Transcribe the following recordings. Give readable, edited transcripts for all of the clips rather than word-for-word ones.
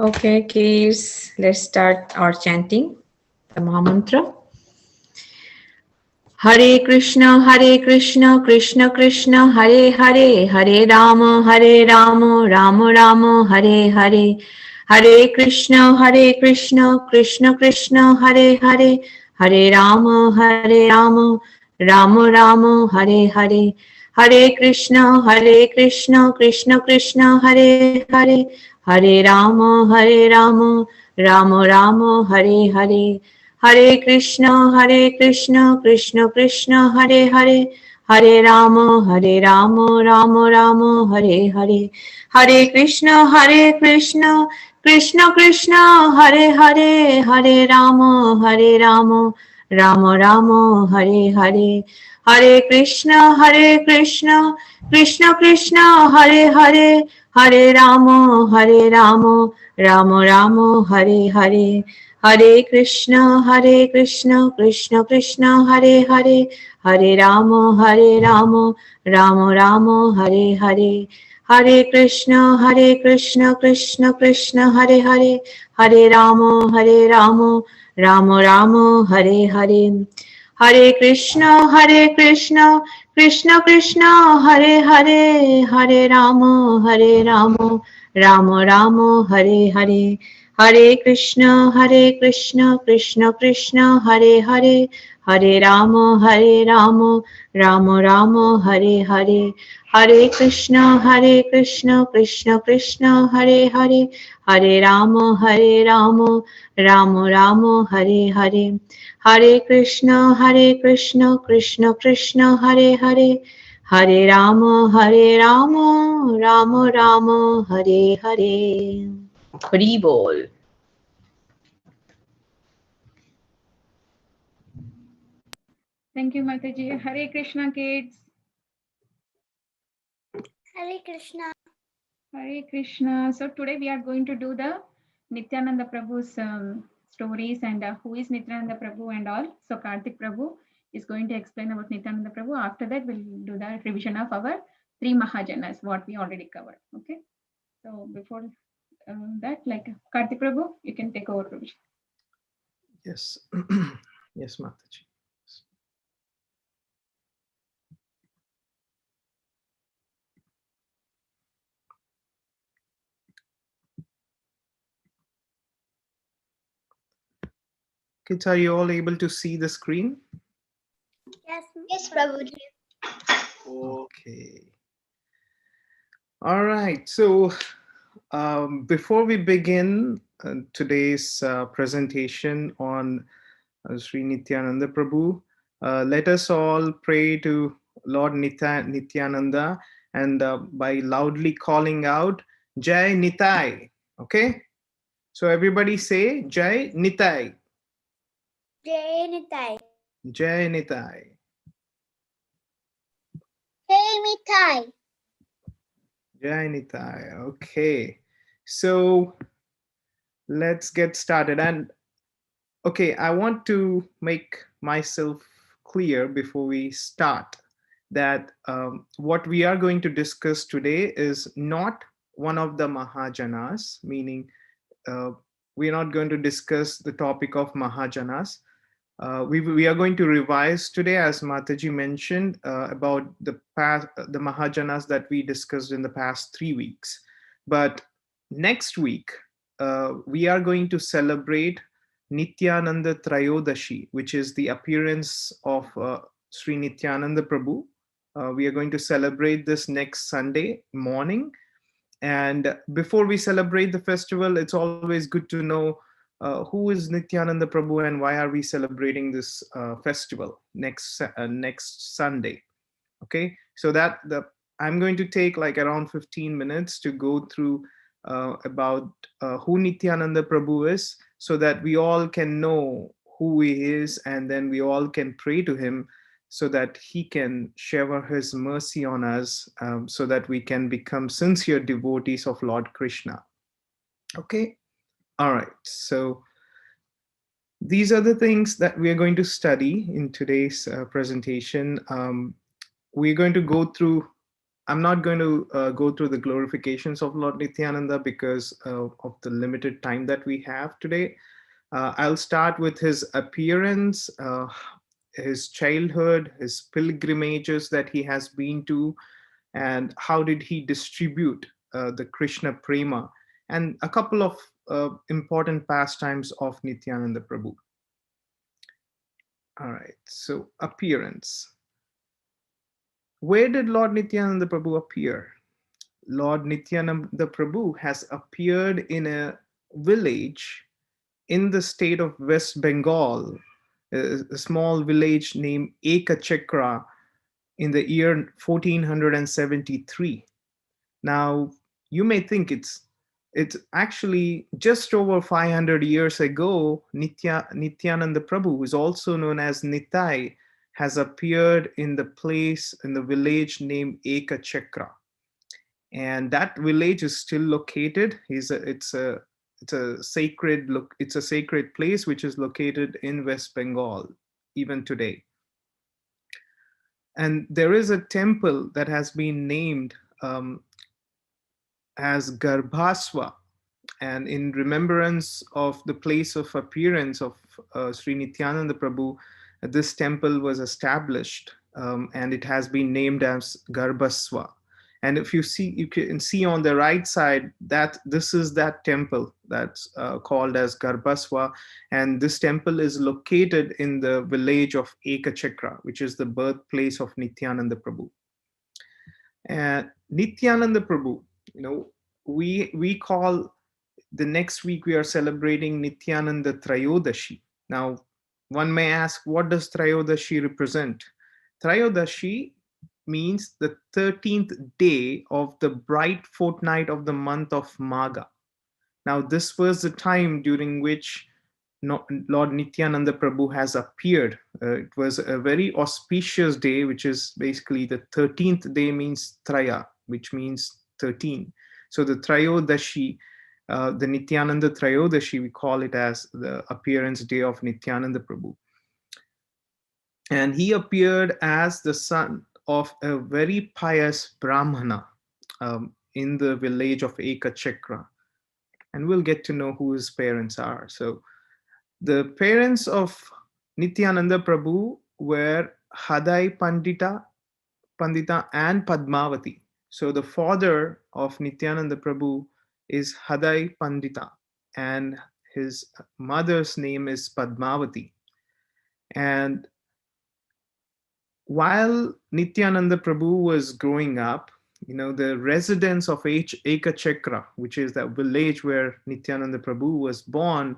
Okay, kids, let's start our chanting the Mahamantra. Hare Krishna, Krishna Krishna, Hare Hare, Hare Rama, Rama Rama, Hare Hare. Hare Krishna, Krishna Krishna, Hare Hare, Hare Rama, Rama Rama, Hare Hare. Hare Krishna, Krishna Krishna, Hare Hare, Hare Rama, Rama Rama, Hare Hare. Hare Krishna, Krishna Krishna, Hare Hare, Hare Rama, Rama Rama, Hare Hare. Hare Krishna, Krishna Krishna, Hare Hare, Hare Rama, Rama Rama, Hare Hare. Hare Krishna, Krishna Krishna, Hare Hare, Hare Rama, Rama Rama, Hare Hare. Hare Krishna, Krishna Krishna, Hare Hare, Hare Rama, Rama Rama, Hare Hare. Hare Krishna, Krishna Krishna, Hare Hare, Hare Rama, Rama Rama, Hare Hare. Hare Krishna, Krishna Krishna, Hare Hare, Hare Rama, Rama Rama, Hare Hare. Hare Krishna, Krishna Krishna, Hare Hare, Hare Rama, Rama Rama, Hare Hare. Hare Krishna, Krishna Krishna, Hare Hare, Hare Rama, Rama Rama, Hare Hare. Hare Krishna, Krishna Krishna, Hare Hare, Hare Rama, Rama Rama, Hare Hare. Hari Bol. Thank you, Mataji. Hare Krishna, kids. Hare Krishna. Hare Krishna. So today we are going to do the Nityananda Prabhu's stories and who is Nityananda Prabhu and all. So Karthik Prabhu is going to explain about Nityananda Prabhu. After that, we'll do the revision of our three Mahajanas, what we already covered. Okay. So before that, like Karthik Prabhu, you can take over revision. Yes. Yes, Mataji. Kids, are you all able to see the screen? Yes, Prabhuji. Okay. All right. So before we begin today's presentation on Sri Nityananda Prabhu, let us all pray to Lord Nityananda and by loudly calling out Jai Nitai. Okay. So everybody say Jai Nitai. Jai Nitai. Jai Nitai. Jai Nitai. Jai Nitai. Okay. So let's get started. And okay, I want to make myself clear before we start that what we are going to discuss today is not one of the Mahajanas, meaning we are not going to discuss the topic of Mahajanas. We are going to revise today, as Mataji mentioned, about the Mahajanas that we discussed in the past 3 weeks. But next week, we are going to celebrate Nityananda Trayodashi, which is the appearance of Sri Nityananda Prabhu. We are going to celebrate this next Sunday morning. And before we celebrate the festival, it's always good to know who is Nityananda Prabhu and why are we celebrating this festival next Sunday. Okay, so I'm going to take like around 15 minutes to go through about who Nityananda Prabhu is, so that we all can know who he is, and then we all can pray to him so that he can shower his mercy on us, so that we can become sincere devotees of Lord Krishna. Okay, all right, so these are the things that we are going to study in today's presentation. We're going to go through I'm not going to go through the glorifications of Lord Nityananda because of the limited time that we have today. I'll start with his appearance, his childhood, his pilgrimages that he has been to, and how did he distribute the Krishna Prema, and a couple of important pastimes of Nityananda Prabhu. All right, so appearance. Where did Lord Nityananda Prabhu appear? Lord Nityananda Prabhu has appeared in a village in the state of West Bengal, a small village named Ekachekra, in the year 1473. Now, you may think it's actually just over 500 years ago. Nityananda Prabhu, who is also known as Nitai, has appeared in the place, in the village named Ekachekra. And that village is still located. It's a sacred place which is located in West Bengal even today. And there is a temple that has been named as Garbhasva, and in remembrance of the place of appearance of Sri Nityananda Prabhu, this temple was established, and it has been named as Garbhasva. And if you can see on the right side that this is that temple that's called as Garbhasva, and this temple is located in the village of Ekachekra, which is the birthplace of Nityananda Prabhu. And Nityananda Prabhu, we call, the next week we are celebrating Nityananda Trayodashi. Now, one may ask, what does Trayodashi represent? Trayodashi means the 13th day of the bright fortnight of the month of Magha. Now, this was the time during which Lord Nityananda Prabhu has appeared. It was a very auspicious day, which is basically the 13th day means Traya, which means 13. So the Trayodashi, the Nityananda Trayodashi, we call it as the appearance day of Nityananda Prabhu. And he appeared as the son of a very pious Brahmana in the village of Ekachekra. And we'll get to know who his parents are. So the parents of Nityananda Prabhu were Hadai Pandita and Padmavati. So the father of Nityananda Prabhu is Hadai Pandita, and his mother's name is Padmavati. And while Nityananda Prabhu was growing up, the residents of Ekachekra, which is that village where Nityananda Prabhu was born,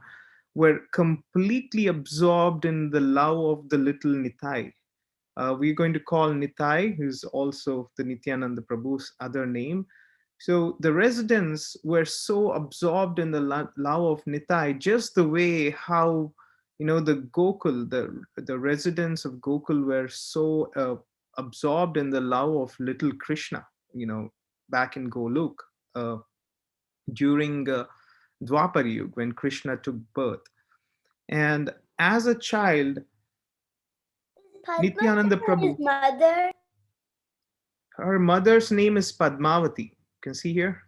were completely absorbed in the love of the little Nitai. We're going to call Nitai, who's also the Nityananda Prabhu's other name. So the residents were so absorbed in the love of Nitai, just the way how, the Gokul, the residents of Gokul were so absorbed in the love of little Krishna, back in Goluk during Dwapar Yuga, when Krishna took birth. And as a child, Nityananda Prabhu, mother. her mother's name is Padmavati. You can see here.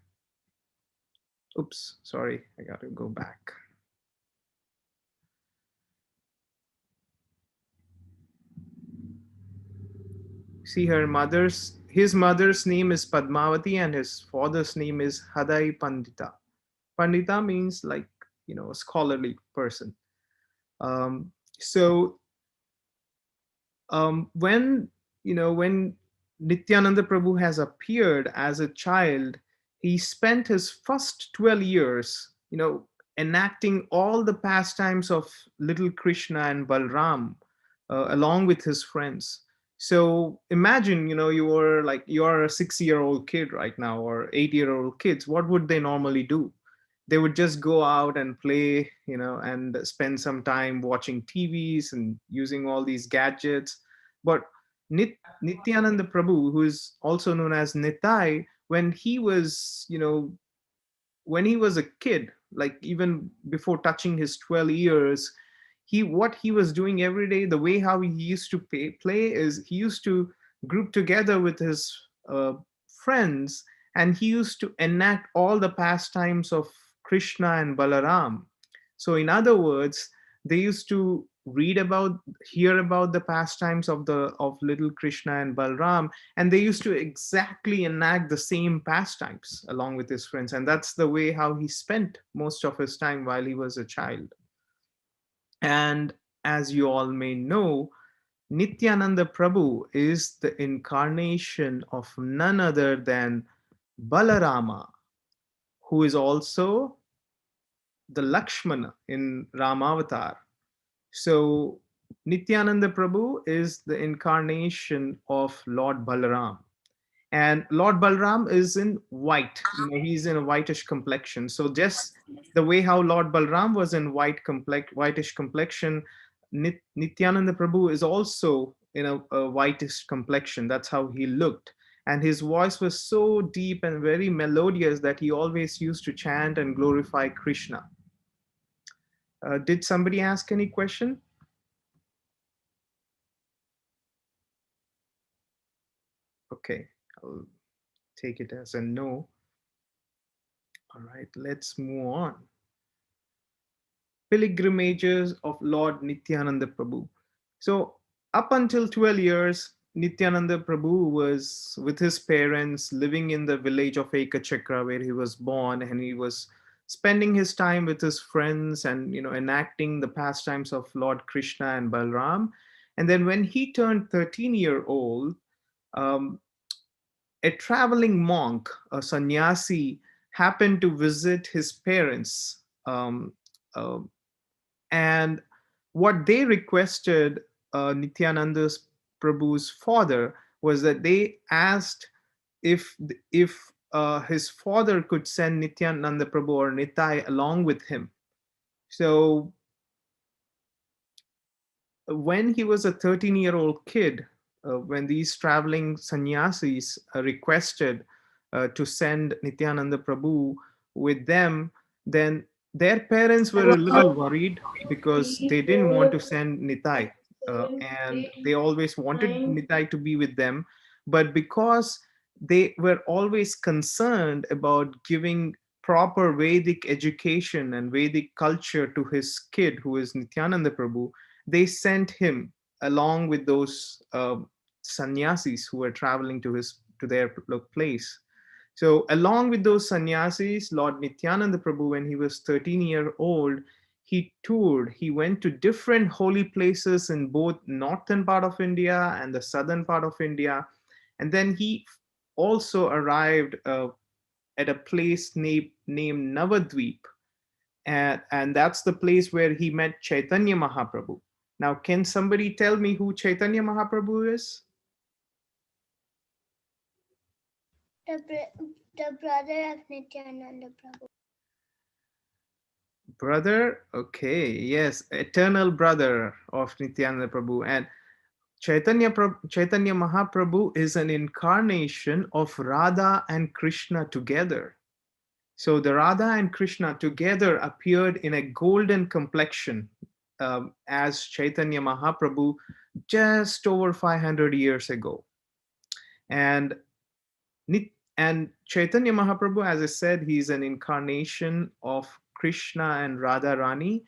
Oops, sorry, I got to go back. See, his mother's name is Padmavati and his father's name is Hadai Pandita. Pandita means like, a scholarly person. When Nityananda Prabhu has appeared as a child, he spent his first 12 years, enacting all the pastimes of little Krishna and Balram along with his friends. So imagine, you're a 6-year-old kid right now, or 8-year-old kids. What would they normally do? They would just go out and play, and spend some time watching TVs and using all these gadgets. But Nityananda Prabhu, who is also known as Nitai, when he was a kid, like even before touching his 12 years, what he was doing every day, the way how he used to play is he used to group together with his friends, and he used to enact all the pastimes of Krishna and Balaram. So in other words, they used to hear about the pastimes of little Krishna and Balram, and they used to exactly enact the same pastimes along with his friends. And that's the way how he spent most of his time while he was a child. And as you all may know, Nityananda Prabhu is the incarnation of none other than Balarama, who is also the Lakshmana in Ramavatar. So Nityananda Prabhu is the incarnation of Lord Balaram. And Lord Balaram is in white. He's in a whitish complexion. So just the way how Lord Balaram was in whitish complexion, Nityananda Prabhu is also in a whitish complexion. That's how he looked. And his voice was so deep and very melodious that he always used to chant and glorify Krishna. Did somebody ask any question? Okay, I'll take it as a no. All right, let's move on. Pilgrimages of Lord Nityananda Prabhu. So up until 12 years, Nityananda Prabhu was with his parents living in the village of Ekachakra where he was born, and he was spending his time with his friends and enacting the pastimes of Lord Krishna and Balram. And then when he turned 13-year-old, a traveling monk, a sannyasi, happened to visit his parents. And what they requested Nityananda Prabhu's father was that they asked if his father could send Nityananda Prabhu or Nitai along with him. So when he was a 13-year-old kid, when these traveling sannyasis requested to send Nityananda Prabhu with them, then their parents were a little worried because they didn't want to send Nitai, and they always wanted Nitai to be with them. But because they were always concerned about giving proper Vedic education and Vedic culture to his kid, who is Nityananda Prabhu, they sent him along with those sannyasis who were traveling to their place. So along with those sannyasis, Lord Nityananda Prabhu, when he was 13-year-old, he toured. He went to different holy places in both northern part of India and the southern part of India. And then he also arrived at a place named Navadvip. And that's the place where he met Chaitanya Mahaprabhu. Now, can somebody tell me who Chaitanya Mahaprabhu is? The brother of Nityananda Prabhu. Brother? Okay, yes, eternal brother of Nityananda Prabhu. And Chaitanya Mahaprabhu is an incarnation of Radha and Krishna together. So the Radha and Krishna together appeared in a golden complexion as Chaitanya Mahaprabhu just over 500 years ago. And Chaitanya Mahaprabhu, as I said, he's an incarnation of Krishna and Radha Rani.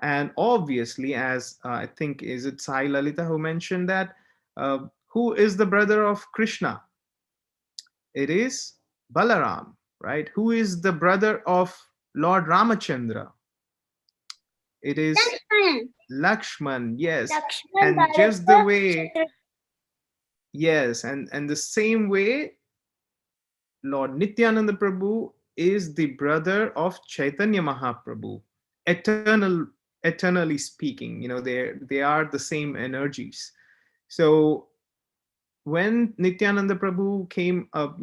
And obviously, as I think, is it Sai Lalita who mentioned that? Who is the brother of Krishna? It is Balaram, right? Who is the brother of Lord Ramachandra? It is Lakshman, yes. And just the way, yes, and the same way, Lord Nityananda Prabhu is the brother of Chaitanya Mahaprabhu, eternally speaking. They are the same energies. So when Nityananda Prabhu came up,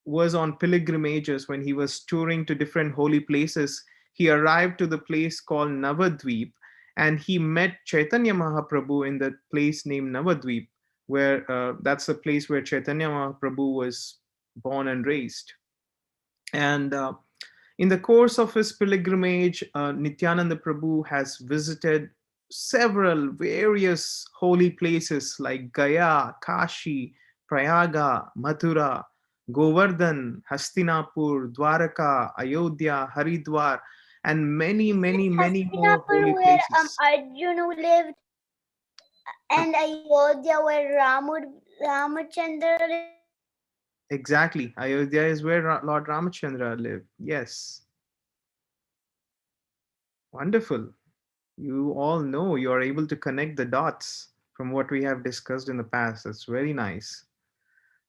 was on pilgrimages, when he was touring to different holy places, he arrived to the place called Navadvip, and he met Chaitanya Mahaprabhu in the place named Navadvip, where that's the place where Chaitanya Mahaprabhu was born and raised. And in the course of his pilgrimage, Nityananda Prabhu has visited several various holy places like Gaya, Kashi, Prayaga, Mathura, Govardhan, Hastinapur, Dwaraka, Ayodhya, Haridwar, and many more holy where places. Arjuna lived, and Ayodhya where Ramachandra lived. Exactly. Ayodhya is where Lord Ramachandra lived. Yes. Wonderful. You all know, you are able to connect the dots from what we have discussed in the past. That's very nice.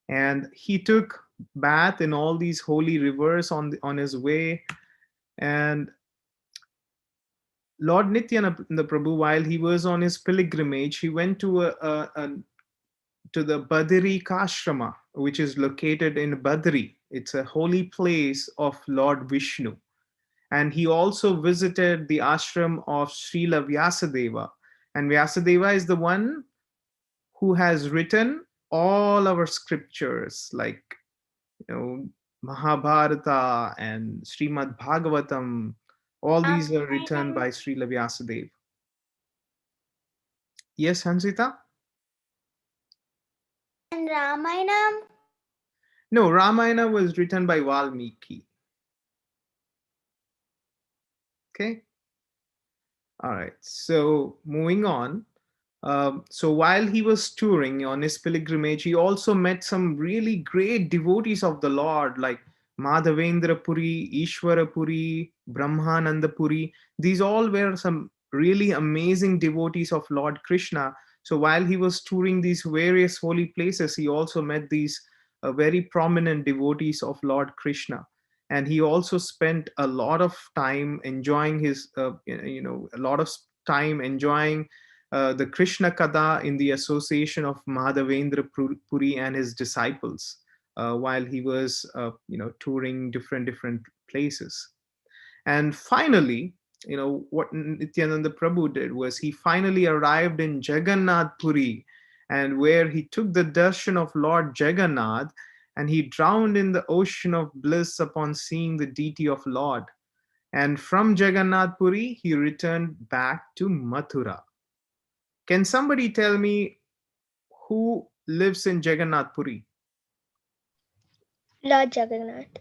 And he took bath in all these holy rivers on his way. And Lord Nityananda Prabhu, while he was on his pilgrimage, he went to to the Badri Kashrama, which is located in Badri. It's a holy place of Lord Vishnu. And he also visited the ashram of Srila Vyasadeva. And Vyasadeva is the one who has written all our scriptures, like, Mahabharata and Srimad Bhagavatam. All these are written by Srila Vyasadeva. Yes, Hansita? And Ramayana. No, Ramayana was written by Valmiki. Okay. All right. So moving on. So while he was touring on his pilgrimage, he also met some really great devotees of the Lord, like Madhavendra Puri, Ishwara Puri, Brahmananda Puri. These all were some really amazing devotees of Lord Krishna. So while he was touring these various holy places, he also met these very prominent devotees of Lord Krishna. And he also spent a lot of time enjoying a lot of time enjoying the Krishna Kada in the association of Madhavendra Puri and his disciples while he was, touring different places. And finally, what Nityananda Prabhu did was he finally arrived in Jagannath Puri, and where he took the darshan of Lord Jagannath, and he drowned in the ocean of bliss upon seeing the deity of Lord. And from Jagannath Puri, he returned back to Mathura. Can somebody tell me who lives in Jagannath Puri? Lord Jagannath.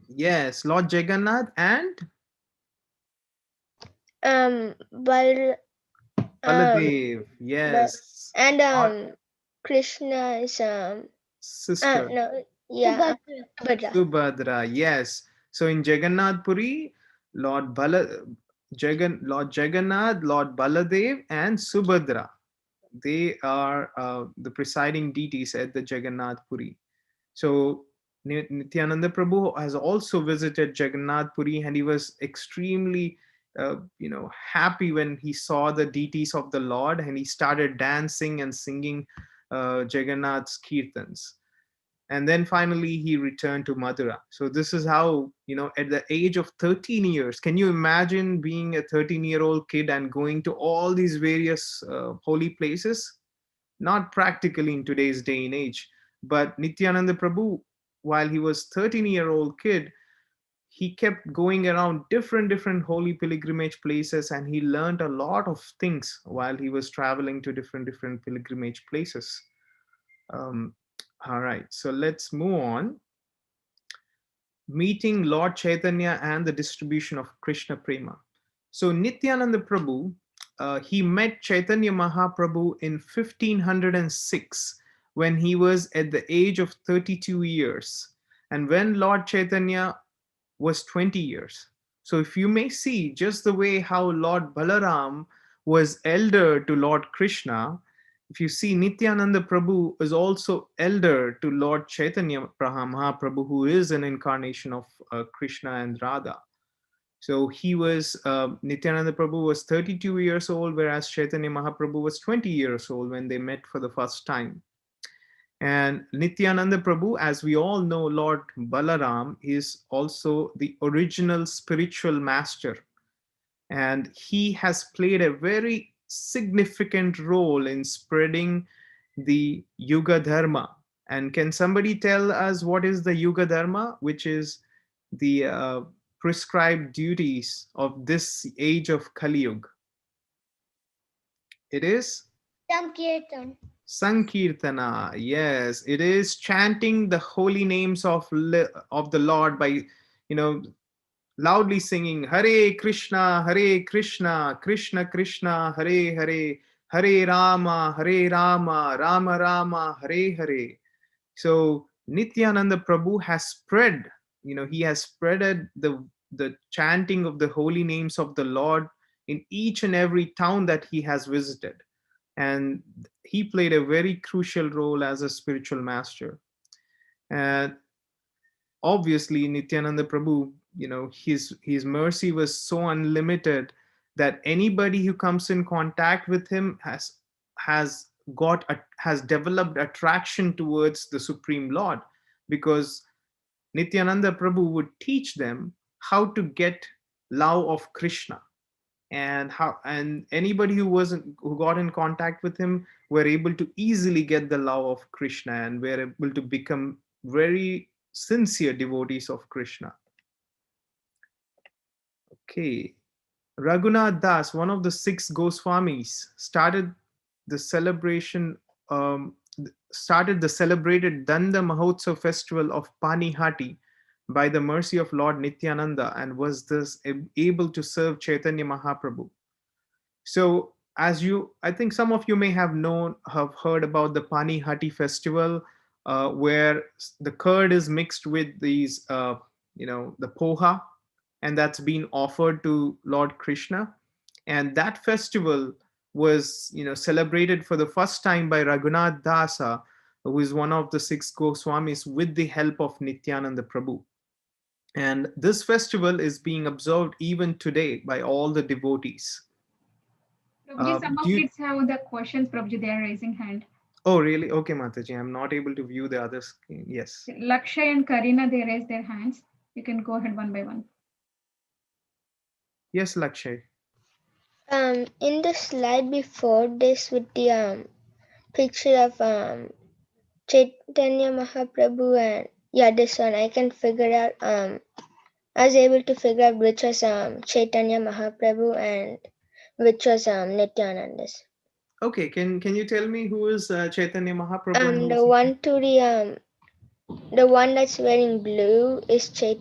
Yes, Lord Jagannath and Baladev. Yes. and Krishna is Sister. no, yeah, Subhadra. Subhadra. Yes. So in Jagannath Puri, Lord Jagannath, Lord Baladev, and Subhadra. They are the presiding deities at the Jagannath Puri. So Nityananda Prabhu has also visited Jagannath Puri, and he was extremely, happy when he saw the deities of the Lord, and he started dancing and singing Jagannath's kirtans. And then finally he returned to Mathura. So this is how, at the age of 13 years, can you imagine being a 13-year-old kid and going to all these various holy places? Not practically in today's day and age. But Nityananda Prabhu, while he was 13-year-old kid, he kept going around different holy pilgrimage places, and he learned a lot of things while he was traveling to different pilgrimage places. All right, so let's move on. Meeting Lord Chaitanya and the distribution of Krishna Prema. So Nityananda Prabhu, he met Chaitanya Mahaprabhu in 1506 when he was at the age of 32 years, and when Lord Chaitanya was 20 years. So if you may see just the way how Lord Balaram was elder to Lord Krishna, if you see, Nityananda Prabhu is also elder to Lord Chaitanya Mahaprabhu, who is an incarnation of Krishna and Radha. So he was, Nityananda Prabhu was 32 years old, whereas Chaitanya Mahaprabhu was 20 years old when they met for the first time. And Nityananda Prabhu, as we all know, Lord Balaram is also the original spiritual master. And he has played a very significant role in spreading the Yuga Dharma. And can somebody tell us what is the Yuga Dharma, which is the prescribed duties of this age of Kali Yuga? It is? Sankirtan. Sankirtana, yes, it is chanting the holy names of the Lord by, loudly singing Hare Krishna, Krishna Krishna, Hare Hare, Hare Rama, Rama Rama, Hare Hare. So Nityananda Prabhu has spread, he has spreaded the chanting of the holy names of the Lord in each and every town that he has visited. And he played a very crucial role as a spiritual master. And obviously Nityananda Prabhu, his mercy was so unlimited that anybody who comes in contact with him has developed attraction towards the Supreme Lord, because Nityananda Prabhu would teach them how to get love of Krishna, and anybody who got in contact with him were able to easily get the love of Krishna and were able to become very sincere devotees of Krishna. Okay, Raghunath Das, one of the 6 Goswamis, started the celebrated Danda Mahotsav festival of Panihati by the mercy of Lord Nityananda, and was thus able to serve Chaitanya Mahaprabhu. So, I think some of you may have heard about the Panihati festival, where the curd is mixed with these, the poha, and that's been offered to Lord Krishna. And that festival was, celebrated for the first time by Raghunath Dasa, who is one of the 6 Goswamis, with the help of Nityananda Prabhu. And this festival is being observed even today by all the devotees. Prabhuji, some of kids have the questions, Prabhuji, they are raising hand. Oh, really? Okay, Mataji, I'm not able to view the other screen. Yes. Lakshay and Karina, they raised their hands. You can go ahead one by one. Yes, Lakshay. In the slide before this with the picture of Chaitanya Mahaprabhu, and yeah, this one I can figure out. I was able to figure out which was Chaitanya Mahaprabhu and which was Nityananda's. Okay, can you tell me who is Chaitanya Mahaprabhu? The one that's wearing blue is the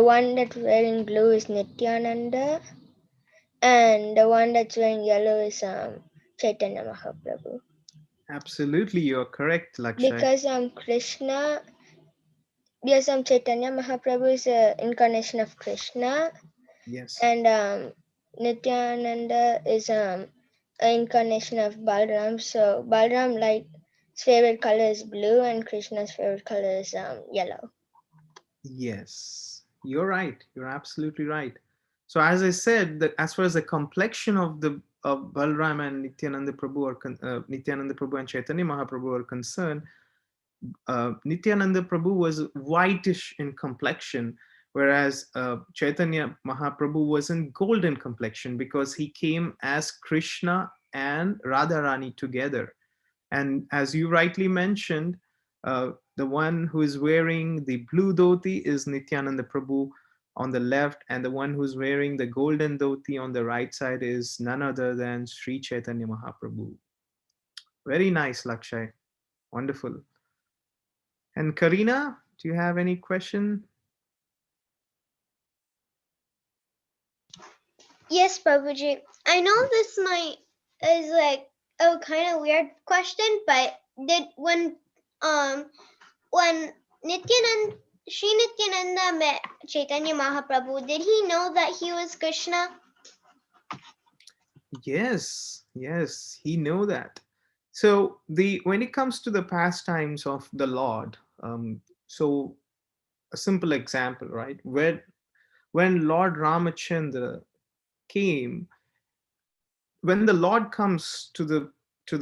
one that's wearing blue is Nityananda, and the one that's wearing yellow is Chaitanya Mahaprabhu. Absolutely, you're correct, Lakshay. Because Krishna, yes, Chaitanya Mahaprabhu is an incarnation of Krishna. Yes. And Nityananda is an incarnation of Balram. So Balram, like, his favorite color is blue, and Krishna's favorite color is yellow. Yes, you're right. You're absolutely right. So as I said, that as far as the complexion of Balram and Nityananda Prabhu Nityananda Prabhu and Chaitanya Mahaprabhu are concerned, Nityananda Prabhu was whitish in complexion, whereas Chaitanya Mahaprabhu was in golden complexion, because he came as Krishna and Radharani together. And as you rightly mentioned, the one who is wearing the blue dhoti is Nityananda Prabhu on the left, and the one who's wearing the golden dhoti on the right side is none other than Sri Chaitanya Mahaprabhu. Very nice, Lakshay. Wonderful. And Karina, do you have any question? Yes, Prabhuji. I know this is like a kind of weird question, but when Sri Nityananda met Chaitanya Mahaprabhu, did he know that he was Krishna? Yes, he knew that. So when it comes to the pastimes of the Lord, so a simple example, right? When Lord Ramachandra came, when the Lord comes to the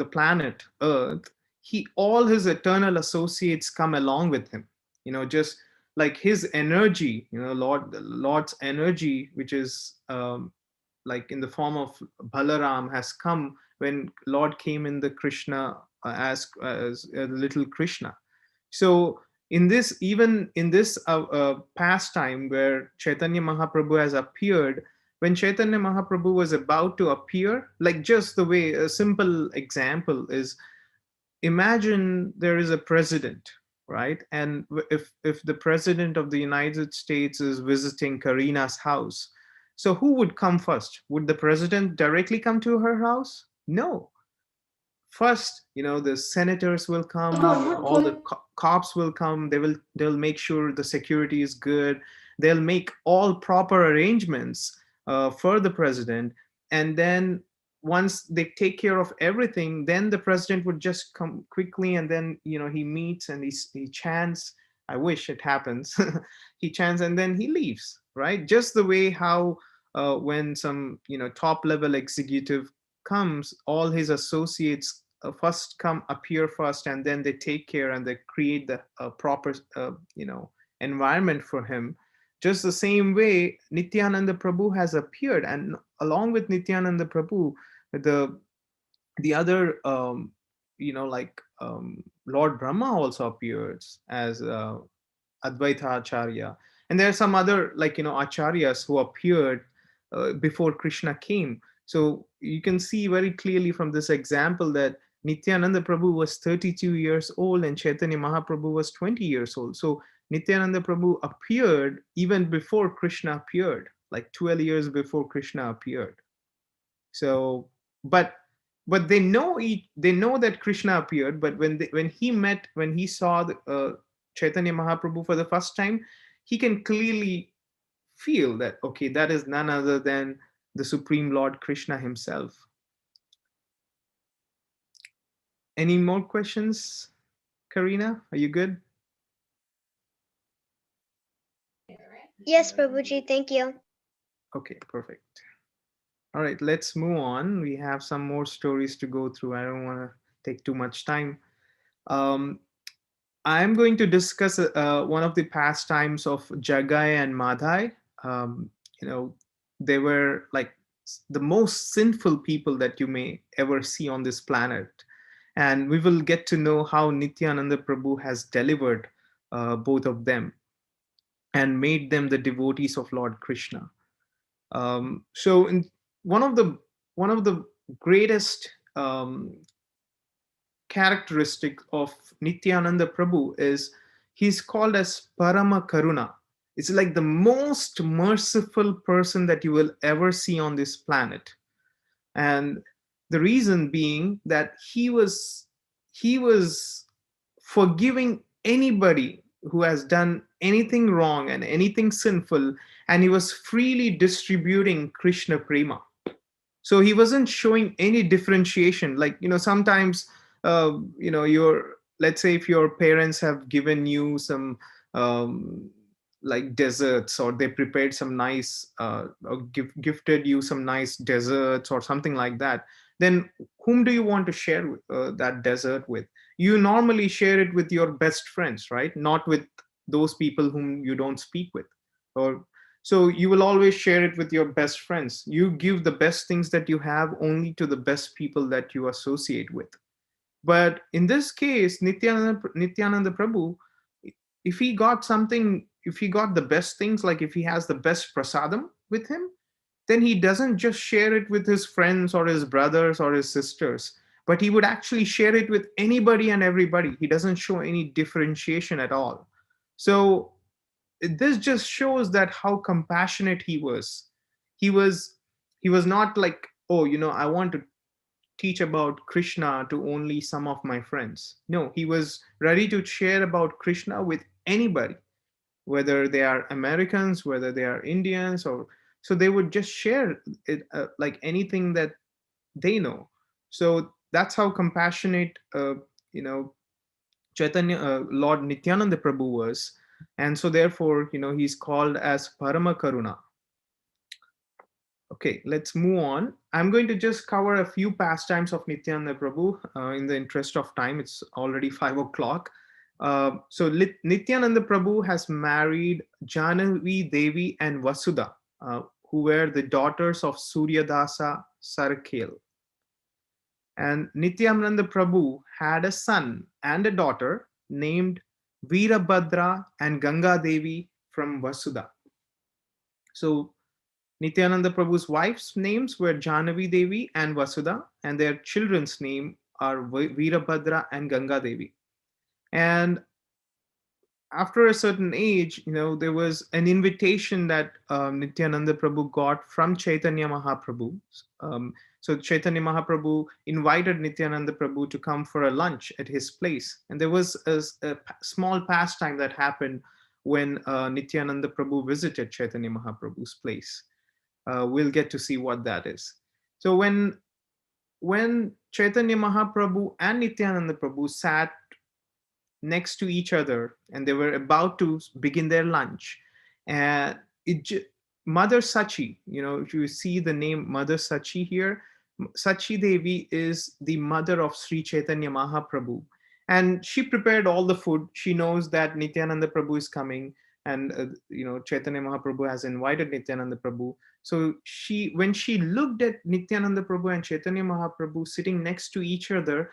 planet Earth, all his eternal associates come along with him. Just like his energy, the Lord's energy, which is like in the form of Balaram, has come when Lord came in the Krishna as a little Krishna. So even in this pastime where Chaitanya Mahaprabhu has appeared, when Chaitanya Mahaprabhu was about to appear, like just the way, a simple example is imagine there is a president, right? And if the president of the United States is visiting Karina's house, so who would come first? Would the president directly come to her house? No. First, the senators will come, all the cops will come. They'll make sure the security is good. They'll make all proper arrangements for the president, and then once they take care of everything, then the president would just come quickly, and then he meets and he chants. I wish it happens. He chants and then he leaves, right? Just the way how when some top level executive comes, all his associates first appear first, and then they take care and they create the proper environment for him. Just the same way Nityananda Prabhu has appeared, and along with Nityananda Prabhu, the other Lord Brahma also appears as Advaita Acharya, and there are some other acharyas who appeared before Krishna came. So you can see very clearly from this example that Nityananda Prabhu was 32 years old and Chaitanya Mahaprabhu was 20 years old. So Nityananda Prabhu appeared even before Krishna appeared, like 12 years before Krishna appeared. So, but they know that Krishna appeared. But when he saw Chaitanya Mahaprabhu for the first time, he can clearly feel that, okay, that is none other than the Supreme Lord Krishna himself. Any more questions, Karina? Are you good? Yes, Prabhuji, thank you. Okay, perfect. All right, let's move on. We have some more stories to go through. I don't want to take too much time. I'm going to discuss one of the pastimes of Jagai and Madhai. They were like the most sinful people that you may ever see on this planet. And we will get to know how Nityananda Prabhu has delivered both of them and made them the devotees of Lord Krishna. So one of the greatest characteristic of Nityananda Prabhu is he's called as Parama Karuna. It's like the most merciful person that you will ever see on this planet. And the reason being that he was forgiving anybody who has done anything wrong and anything sinful, and he was freely distributing Krishna prema. So he wasn't showing any differentiation. Like, sometimes, let's say if your parents have given you some like desserts, or they prepared some nice, or gifted you some nice desserts or something like that, then whom do you want to share that dessert with? You normally share it with your best friends, right? Not with those people whom you don't speak with. So you will always share it with your best friends. You give the best things that you have only to the best people that you associate with. But in this case, Nityananda Prabhu, if he got the best things, like if he has the best prasadam with him, then he doesn't just share it with his friends or his brothers or his sisters, but he would actually share it with anybody and everybody. He doesn't show any differentiation at all. So this just shows that how compassionate he was. He was not like, oh, I want to teach about Krishna to only some of my friends. No, he was ready to share about Krishna with anybody, whether they are Americans, whether they are Indians, or so they would just share it like anything that they know. So that's how compassionate Chaitanya Lord Nityananda Prabhu was. And so therefore, he's called as Parama Karuna. Okay, let's move on. I'm going to just cover a few pastimes of Nityananda Prabhu in the interest of time. It's already 5 o'clock. So Nityananda Prabhu has married Jahnavi Devi and Vasudha, who were the daughters of Suryadasa Sarkel. And Nityananda Prabhu had a son and a daughter named Veerabhadra and Ganga Devi from Vasudha. So Nityananda Prabhu's wife's names were Jahnavi Devi and Vasudha, and their children's name are Veerabhadra and Ganga Devi. And after a certain age, there was an invitation that Nityananda Prabhu got from Chaitanya Mahaprabhu. So Chaitanya Mahaprabhu invited Nityananda Prabhu to come for a lunch at his place. And there was a small pastime that happened when Nityananda Prabhu visited Chaitanya Mahaprabhu's place. We'll get to see what that is. So when Chaitanya Mahaprabhu and Nityananda Prabhu sat next to each other and they were about to begin their lunch, and Mother Sachi, if you see the name Mother Sachi here, Sachi Devi is the mother of Sri Chaitanya Mahaprabhu, and she prepared all the food. She knows that Nityananda Prabhu is coming, and Chaitanya Mahaprabhu has invited Nityananda Prabhu. So when she looked at Nityananda Prabhu and Chaitanya Mahaprabhu sitting next to each other,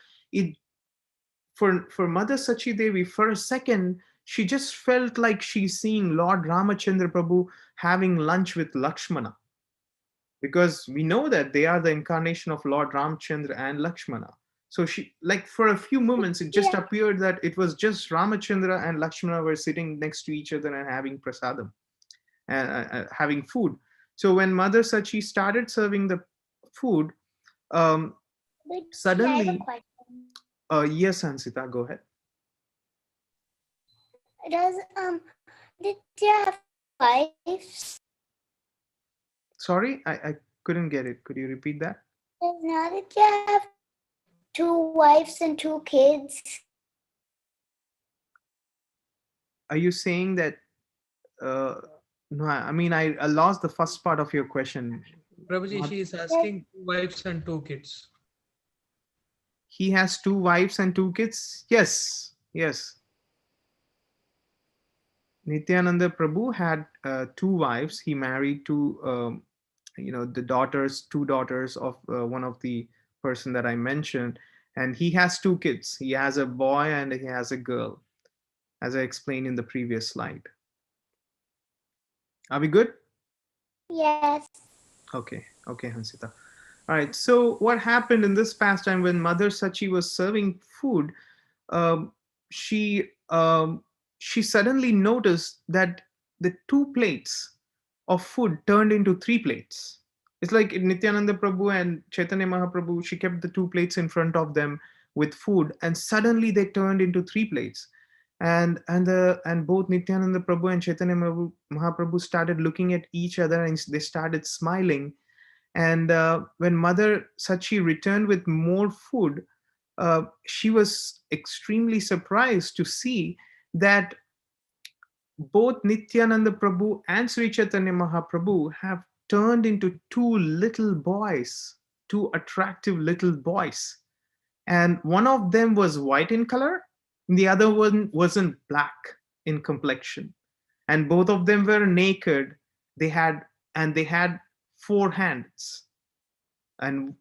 for Mother Sachi Devi, for a second, she just felt like she's seeing Lord Ramachandra Prabhu having lunch with Lakshmana. Because we know that they are the incarnation of Lord Ramachandra and Lakshmana. So for a few moments, it just appeared that it was just Ramachandra and Lakshmana were sitting next to each other and having prasadam, and having food. So when Mother Sachi started serving the food, suddenly, yes, Hansita, go ahead. Does Nitya have wives? Sorry, I couldn't get it. Could you repeat that? Does Nitya have 2 wives and 2 kids? Are you saying that? No, I mean, I lost the first part of your question. Prabhuji, she is asking 2 wives and 2 kids. He has 2 wives and 2 kids? Yes. Nityananda Prabhu had 2 wives. He married to, the 2 daughters of one of the person that I mentioned. And he has 2 kids. He has a boy and he has a girl, as I explained in the previous slide. Are we good? Yes. Okay, Hansita. All right, so what happened in this pastime when Mother Sachi was serving food, she suddenly noticed that the 2 plates of food turned into 3 plates. It's like Nityananda Prabhu and Chaitanya Mahaprabhu, she kept the 2 plates in front of them with food, and suddenly they turned into 3 plates. And both Nityananda Prabhu and Chaitanya Mahaprabhu started looking at each other and they started smiling. And when Mother Sachi returned with more food, she was extremely surprised to see that both Nityananda Prabhu and Sri Chaitanya Mahaprabhu have turned into 2 little boys, 2 attractive little boys. And one of them was white in color, and the other one wasn't black in complexion. And both of them were naked. They had 4 hands. And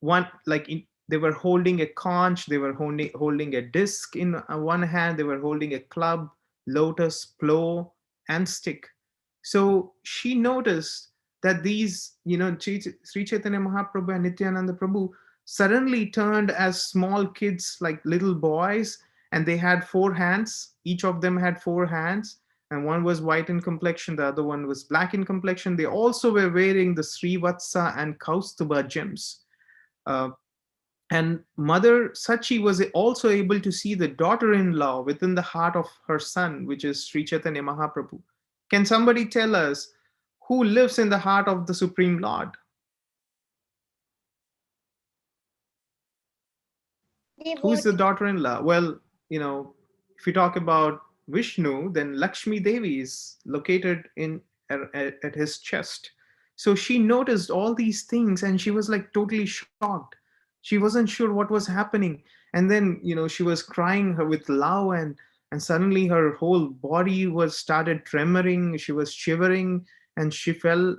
one, they were holding a conch, they were holding a disc in one hand, they were holding a club, lotus, plow, and stick. So she noticed that these, Sri Chaitanya Mahaprabhu and Nityananda Prabhu suddenly turned as small kids, like little boys, and they had 4 hands. Each of them had 4 hands, and one was white in complexion, the other one was black in complexion. They also were wearing the Srivatsa and Kaustuba gems. And Mother Sachi was also able to see the daughter-in-law within the heart of her son, which is Sri Chaitanya Mahaprabhu. Can somebody tell us who lives in the heart of the Supreme Lord? Who's the daughter-in-law? Well, if you talk about Vishnu, then Lakshmi Devi is located at his chest. So she noticed all these things and she was like totally shocked. She wasn't sure what was happening. And then, she was crying with love, and suddenly her whole body started tremoring. She was shivering and she fell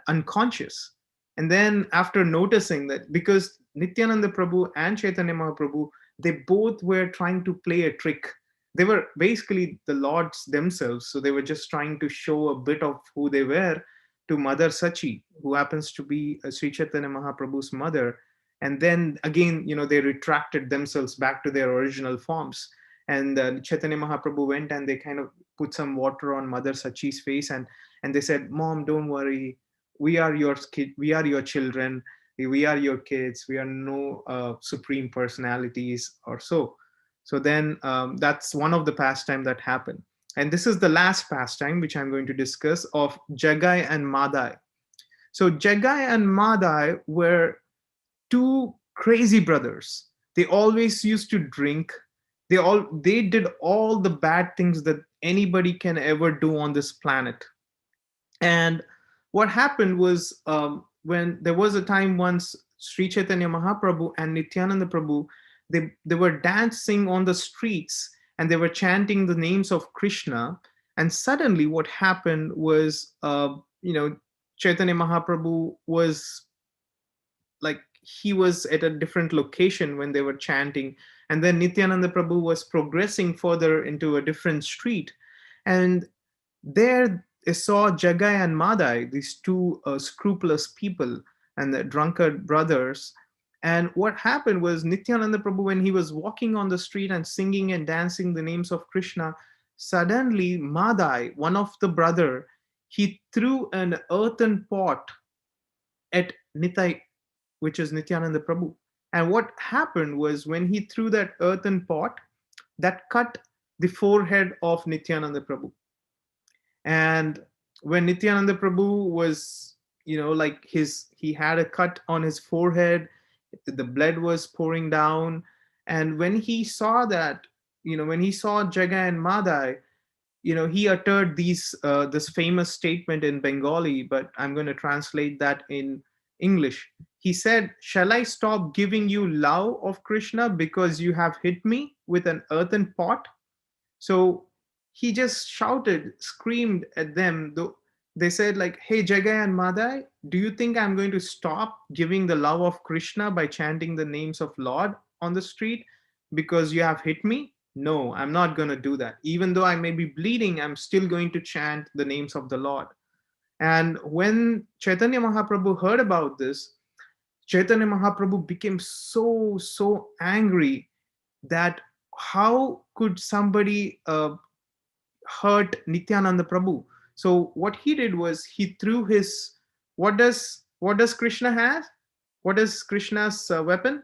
unconscious. And then after noticing that, because Nityananda Prabhu and Chaitanya Mahaprabhu, they both were trying to play a trick. They were basically the lords themselves. So they were just trying to show a bit of who they were to Mother Sachi, who happens to be Sri Chaitanya Mahaprabhu's mother. And then again, they retracted themselves back to their original forms. And Chaitanya Mahaprabhu went and they kind of put some water on Mother Sachi's face, and they said, "Mom, don't worry. We are your kid. We are your children. We are your kids. We are no supreme personalities or so." So then that's one of the pastime that happened. And this is the last pastime which I'm going to discuss, of Jagai and Madai. So Jagai and Madai were two crazy brothers. They always used to drink. They did all the bad things that anybody can ever do on this planet. And what happened was, when there was a time once, Sri Chaitanya Mahaprabhu and Nityananda Prabhu, they were dancing on the streets and they were chanting the names of Krishna. And suddenly what happened was, Chaitanya Mahaprabhu was like, he was at a different location when they were chanting. And then Nityananda Prabhu was progressing further into a different street. And there they saw Jagai and Madai, these two scrupulous people and the drunkard brothers. And what happened was, Nityananda Prabhu, when he was walking on the street and singing and dancing the names of Krishna, suddenly Madai, one of the brother, he threw an earthen pot at Nitai, which is Nityananda Prabhu. And what happened was, when he threw that earthen pot, that cut the forehead of Nityananda Prabhu. And when Nityananda Prabhu was, he had a cut on his forehead, the blood was pouring down. And when he saw that, when he saw Jagai and Madai, he uttered this famous statement in Bengali, but I'm going to translate that in English. He said, "Shall I stop giving you love of Krishna because you have hit me with an earthen pot?" So he just shouted, screamed at them. They said, like, "Hey, Jagai and Madai, do you think I'm going to stop giving the love of Krishna by chanting the names of Lord on the street because you have hit me? No, I'm not going to do that. Even though I may be bleeding, I'm still going to chant the names of the Lord." And when Chaitanya Mahaprabhu heard about this, Chaitanya Mahaprabhu became so angry that how could somebody hurt Nityananda Prabhu? So what he did was, he threw his, what does Krishna have? What is Krishna's weapon?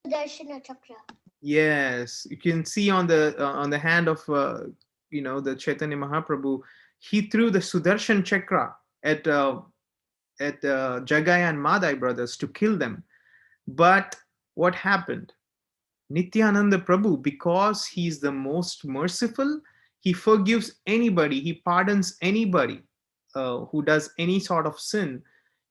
Sudarshana Chakra. Yes, you can see on the hand of the Chaitanya Mahaprabhu. He threw the Sudarshan Chakra at Jagai and Madai brothers to kill them. But what happened? Nityananda Prabhu, because he's the most merciful, he forgives anybody, he pardons anybody who does any sort of sin.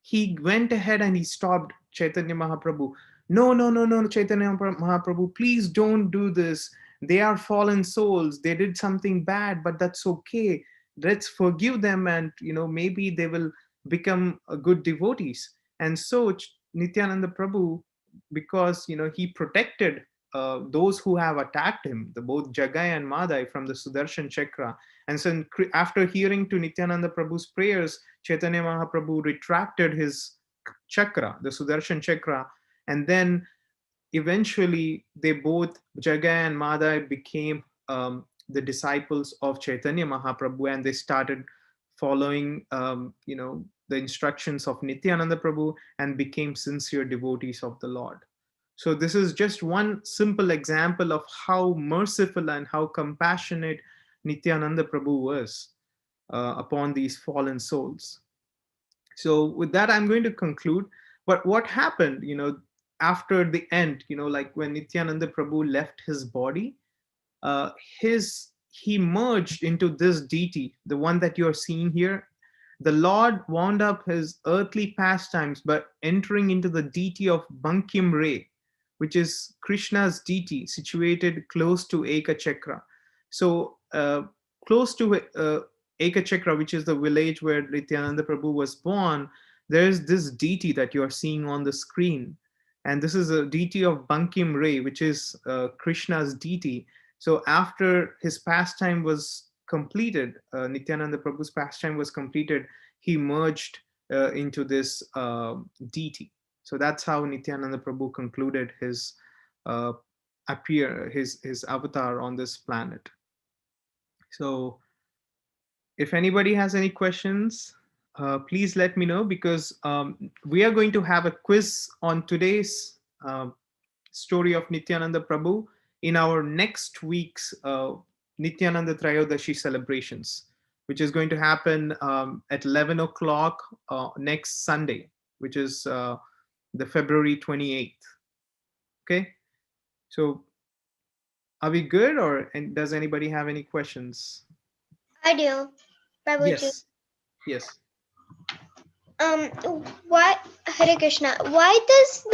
He went ahead and he stopped Chaitanya Mahaprabhu. No, Chaitanya Mahaprabhu, please don't do this. They are fallen souls. They did something bad, but that's okay. Let's forgive them, and maybe they will become good devotees. And so Nityananda Prabhu, because he protected those who have attacked him, both Jagai and Madai, from the Sudarshan Chakra. And so after hearing to Nityananda Prabhu's prayers, Chaitanya Mahaprabhu retracted his chakra, the Sudarshan Chakra. And then eventually they both, Jagai and Madai, became the disciples of Chaitanya Mahaprabhu, and they started following the instructions of Nityananda Prabhu and became sincere devotees of the Lord. So this is just one simple example of how merciful and how compassionate Nityananda Prabhu was upon these fallen souls. So with that, I'm going to conclude. But what happened, after the end, like when Nityananda Prabhu left his body, he merged into this deity, the one that you're seeing here. The Lord wound up his earthly pastimes by entering into the deity of Bankim Ray, which is Krishna's deity, situated close to Ekachakra. So close to Ekachakra, which is the village where Nityananda Prabhu was born, there's this deity that you're seeing on the screen. And this is a deity of Bankim Ray, which is Krishna's deity. So after his pastime was completed, Nityananda Prabhu's pastime was completed, he merged into this deity. So that's how Nityananda Prabhu concluded his his avatar on this planet. So if anybody has any questions, please let me know, because we are going to have a quiz on today's story of Nityananda Prabhu in our next week's Nityananda Trayodashi celebrations, which is going to happen at 11 o'clock next Sunday, which is the February 28th. Okay, so are we good, or does anybody have any questions? I do. Prabhuji. Yes. Yes. What, Hare Krishna, why does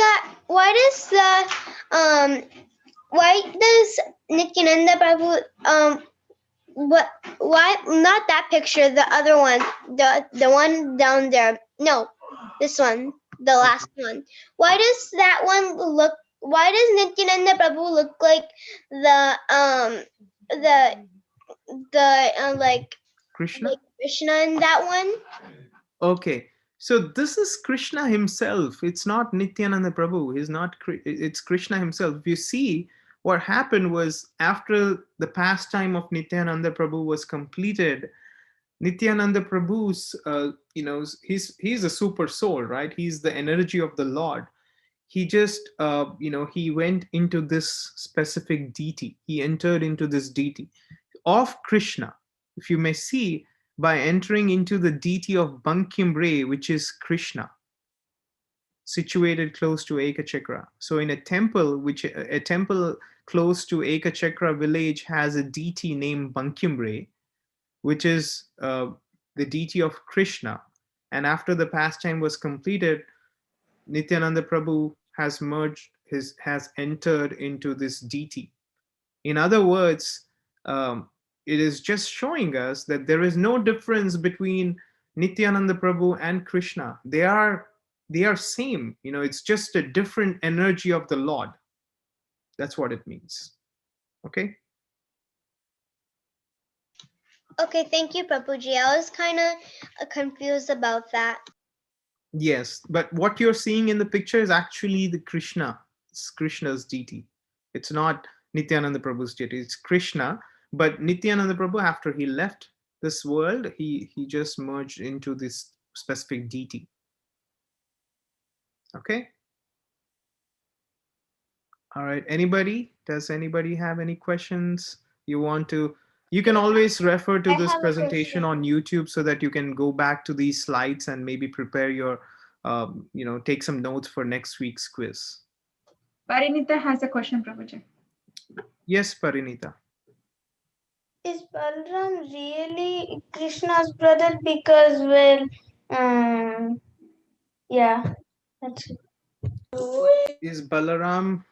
Nityananda Prabhu, why not that picture, the other one, the one down there, no, this one, the last one, why does that one look, why does Nityananda Prabhu look like like Krishna? like Krishna in that one? Okay, so this is Krishna himself. It's not Nityananda Prabhu. He's not. It's Krishna himself. You see, what happened was, after the pastime of Nityananda Prabhu was completed, Nityananda Prabhu's, he's a super soul, right? He's the energy of the Lord. He just, he went into this specific deity. He entered into this deity of Krishna. If you may see, by entering into the deity of Bankim, which is Krishna, situated close to Ekachakra. So in a temple close to Ekachakra village has a deity named Bankim, which is the deity of Krishna. And after the pastime was completed, Nityananda Prabhu has entered into this deity. In other words, it is just showing us that there is no difference between Nityananda Prabhu and Krishna. They are same. It's just a different energy of the Lord. That's what it means. Okay. Okay, thank you, Prabhuji. I was kind of confused about that. Yes, but what you're seeing in the picture is actually the Krishna. It's Krishna's deity. It's not Nityananda Prabhu's deity. It's Krishna. But Nityananda Prabhu, after he left this world, he just merged into this specific deity. Okay. All right. Does anybody have any questions? You can always refer to this presentation on YouTube so that you can go back to these slides and maybe prepare your, take some notes for next week's quiz. Parinita has a question, Prabhuji. Yes, Parinita. Is Balaram really Krishna's brother? Because, yeah, that's it. Is Balaram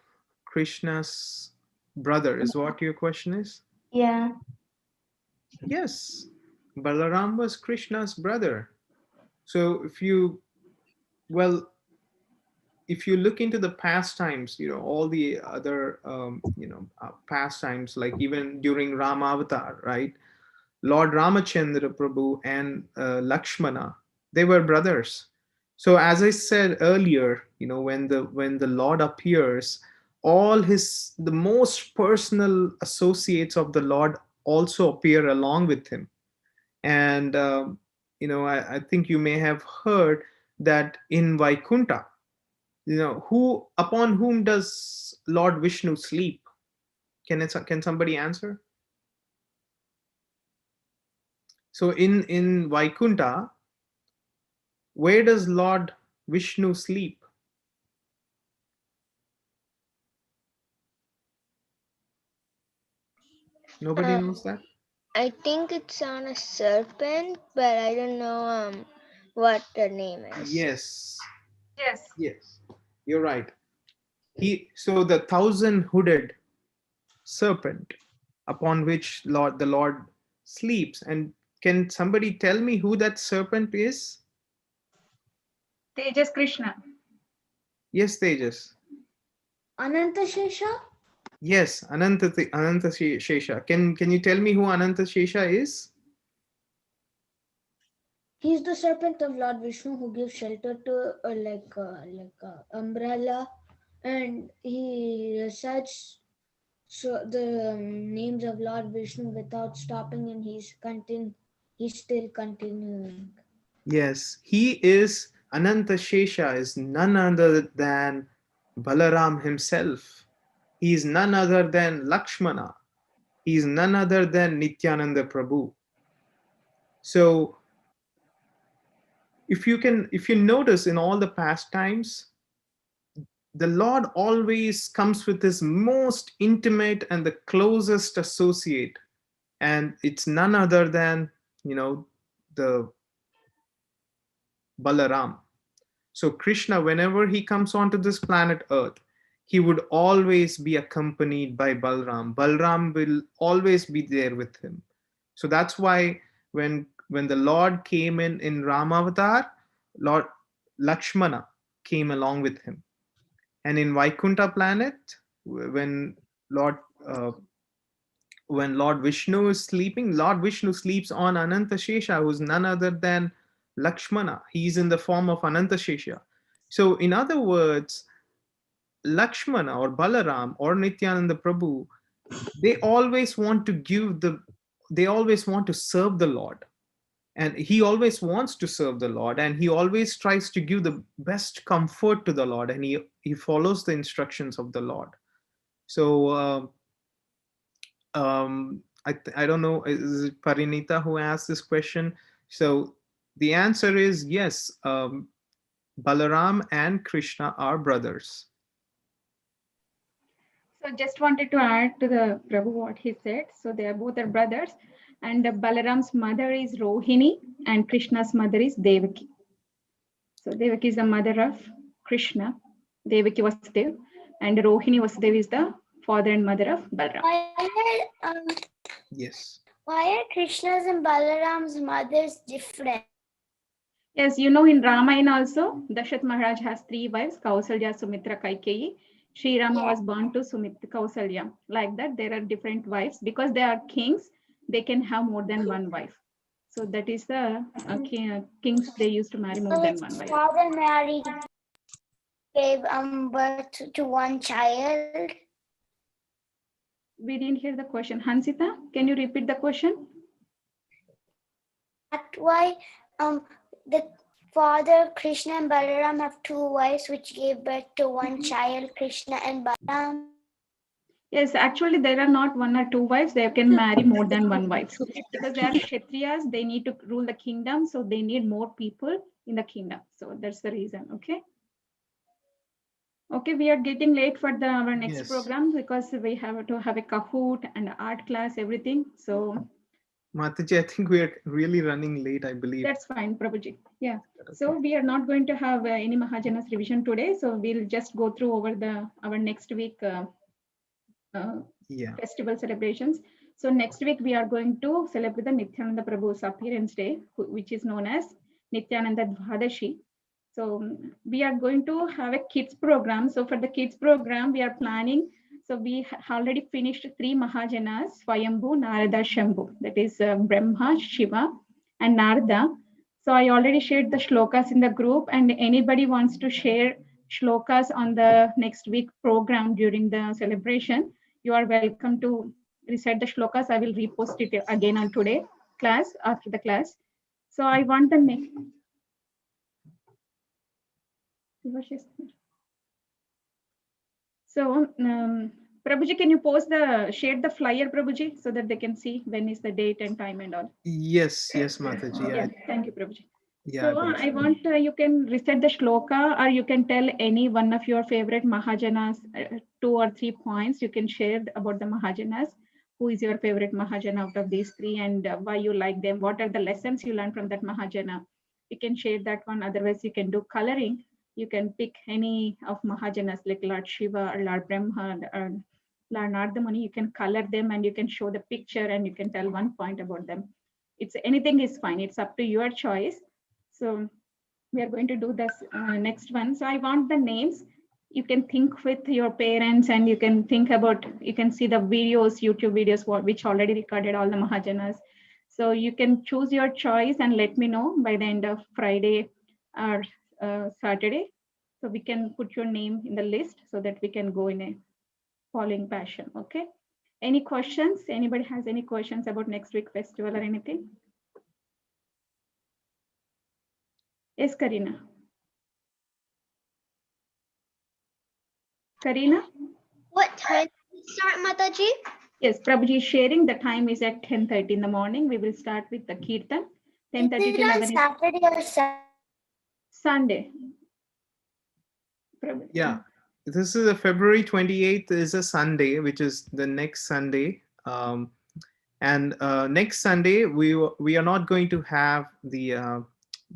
Krishna's brother, is what your question is? Yeah. Yes, Balaram was Krishna's brother. So if you look into the pastimes, all the other, pastimes, like even during Rama avatar, right? Lord Ramachandra Prabhu and Lakshmana, they were brothers. So as I said earlier, when the Lord appears, all the most personal associates of the Lord also appear along with him. And I think you may have heard that in Vaikunta, upon whom does Lord Vishnu sleep? Can somebody answer? So in Vaikunta, where does Lord Vishnu sleep? Nobody knows that? I think it's on a serpent, but I don't know what the name is. Yes. Yes. Yes. You're right. So the 1,000-hooded serpent upon which the Lord sleeps. And can somebody tell me who that serpent is? Tejas Krishna. Yes, Tejas. Ananta Shesha? Yes, Ananta Shesha. Can you tell me who Ananta Shesha is? He's the serpent of Lord Vishnu who gives shelter to like umbrella, and he recites the names of Lord Vishnu without stopping, and he's still continuing. Yes, he is Ananta Shesha, is none other than Balaram himself. He is none other than Lakshmana. He is none other than Nityananda Prabhu. So if you notice in all the pastimes, the Lord always comes with his most intimate and the closest associate, and it's none other than the Balaram. So Krishna, whenever he comes onto this planet Earth, he would always be accompanied by Balram. Balram will always be there with him. So that's why when the Lord came in Rama avatar, Lord Lakshmana came along with him. And in Vaikuntha planet, when Lord Vishnu is sleeping, Lord Vishnu sleeps on Ananta Shesha, who's none other than Lakshmana. He's in the form of Ananta Shesha. So in other words, Lakshmana or Balaram or Nityananda Prabhu, they always want to serve the Lord. And he always wants to serve the Lord, and he always tries to give the best comfort to the Lord, and he follows the instructions of the Lord. So I don't know, is it Parinita who asked this question? So the answer is yes, Balaram and Krishna are brothers. So just wanted to add to the Prabhu what he said. So they are both brothers, and Balaram's mother is Rohini and Krishna's mother is Devaki. So Devaki is the mother of Krishna, Devaki Vasudev, and Rohini Vasudev is the father and mother of Balaram. Yes. Why are Krishna's and Balaram's mothers different? Yes, you know in Ramayana also, Dasharatha Maharaj has 3 wives, Kausalya, Sumitra, Kaikeyi. Sri Rama was born to Kausalya. Like that, there are different wives. Because they are kings, they can have more than one wife. So that is the kings, they used to marry more than one wife. Father married, gave birth to one child. We didn't hear the question. Hansita, can you repeat the question? That's why the father Krishna and Balaram have 2 wives which gave birth to one child, Krishna and Balaram. Yes, actually there are not 1 or 2 wives. They can marry more than one wife. Because they are Kshatriyas, they need to rule the kingdom. So they need more people in the kingdom. So that's the reason, okay? Okay, we are getting late for our next program because we have to have a Kahoot and art class, everything. So Mataji, I think we are really running late, I believe. That's fine, Prabhuji. Yeah. Okay. So we are not going to have any Mahajanas revision today. So we'll just go through over our next week festival celebrations. So next week we are going to celebrate the Nityananda Prabhu's appearance day, which is known as Nityananda Dvadashi. So we are going to have a kids program. So for the kids program, we are planning. So we already finished 3 Mahajanas, Swayambhu, Narada, Shambhu. That is Brahma, Shiva, and Narada. So I already shared the shlokas in the group, and anybody wants to share shlokas on the next week program during the celebration, you are welcome to recite the shlokas. I will repost it again on today class, after the class. So I want the next. So, Prabhuji, can you share the flyer, Prabhuji, so that they can see when is the date and time and all? Yes, Mataji. Yeah, thank you, Prabhuji. Yeah, so I want you can recite the shloka, or you can tell any one of your favorite Mahajanas, 2 or 3 points. You can share about the Mahajanas. Who is your favorite Mahajana out of these 3, and why you like them? What are the lessons you learned from that Mahajana? You can share that one. Otherwise, you can do coloring. You can pick any of Mahajanas like Lord Shiva or Lord Brahma or Lord Narada Muni. You can color them and you can show the picture and you can tell 1 point about them. It's anything is fine. It's up to your choice. So we are going to do this next one. So I want the names. You can think with your parents and you can think about, you can see the videos, YouTube videos, which already recorded all the Mahajanas. So you can choose your choice and let me know by the end of Friday or Saturday. So we can put your name in the list so that we can go in a following passion. Okay. Any questions? Anybody has any questions about next week festival or anything? Yes, Karina. Karina? What time do we start, Mataji? Yes, Prabhuji is sharing. The time is at 10:30 in the morning. We will start with the Kirtan. 10:30 to 11 is Saturday or Sunday. Prabhuji. Yeah, this is a February 28th is a Sunday, which is the next Sunday. And next Sunday we are not going to have the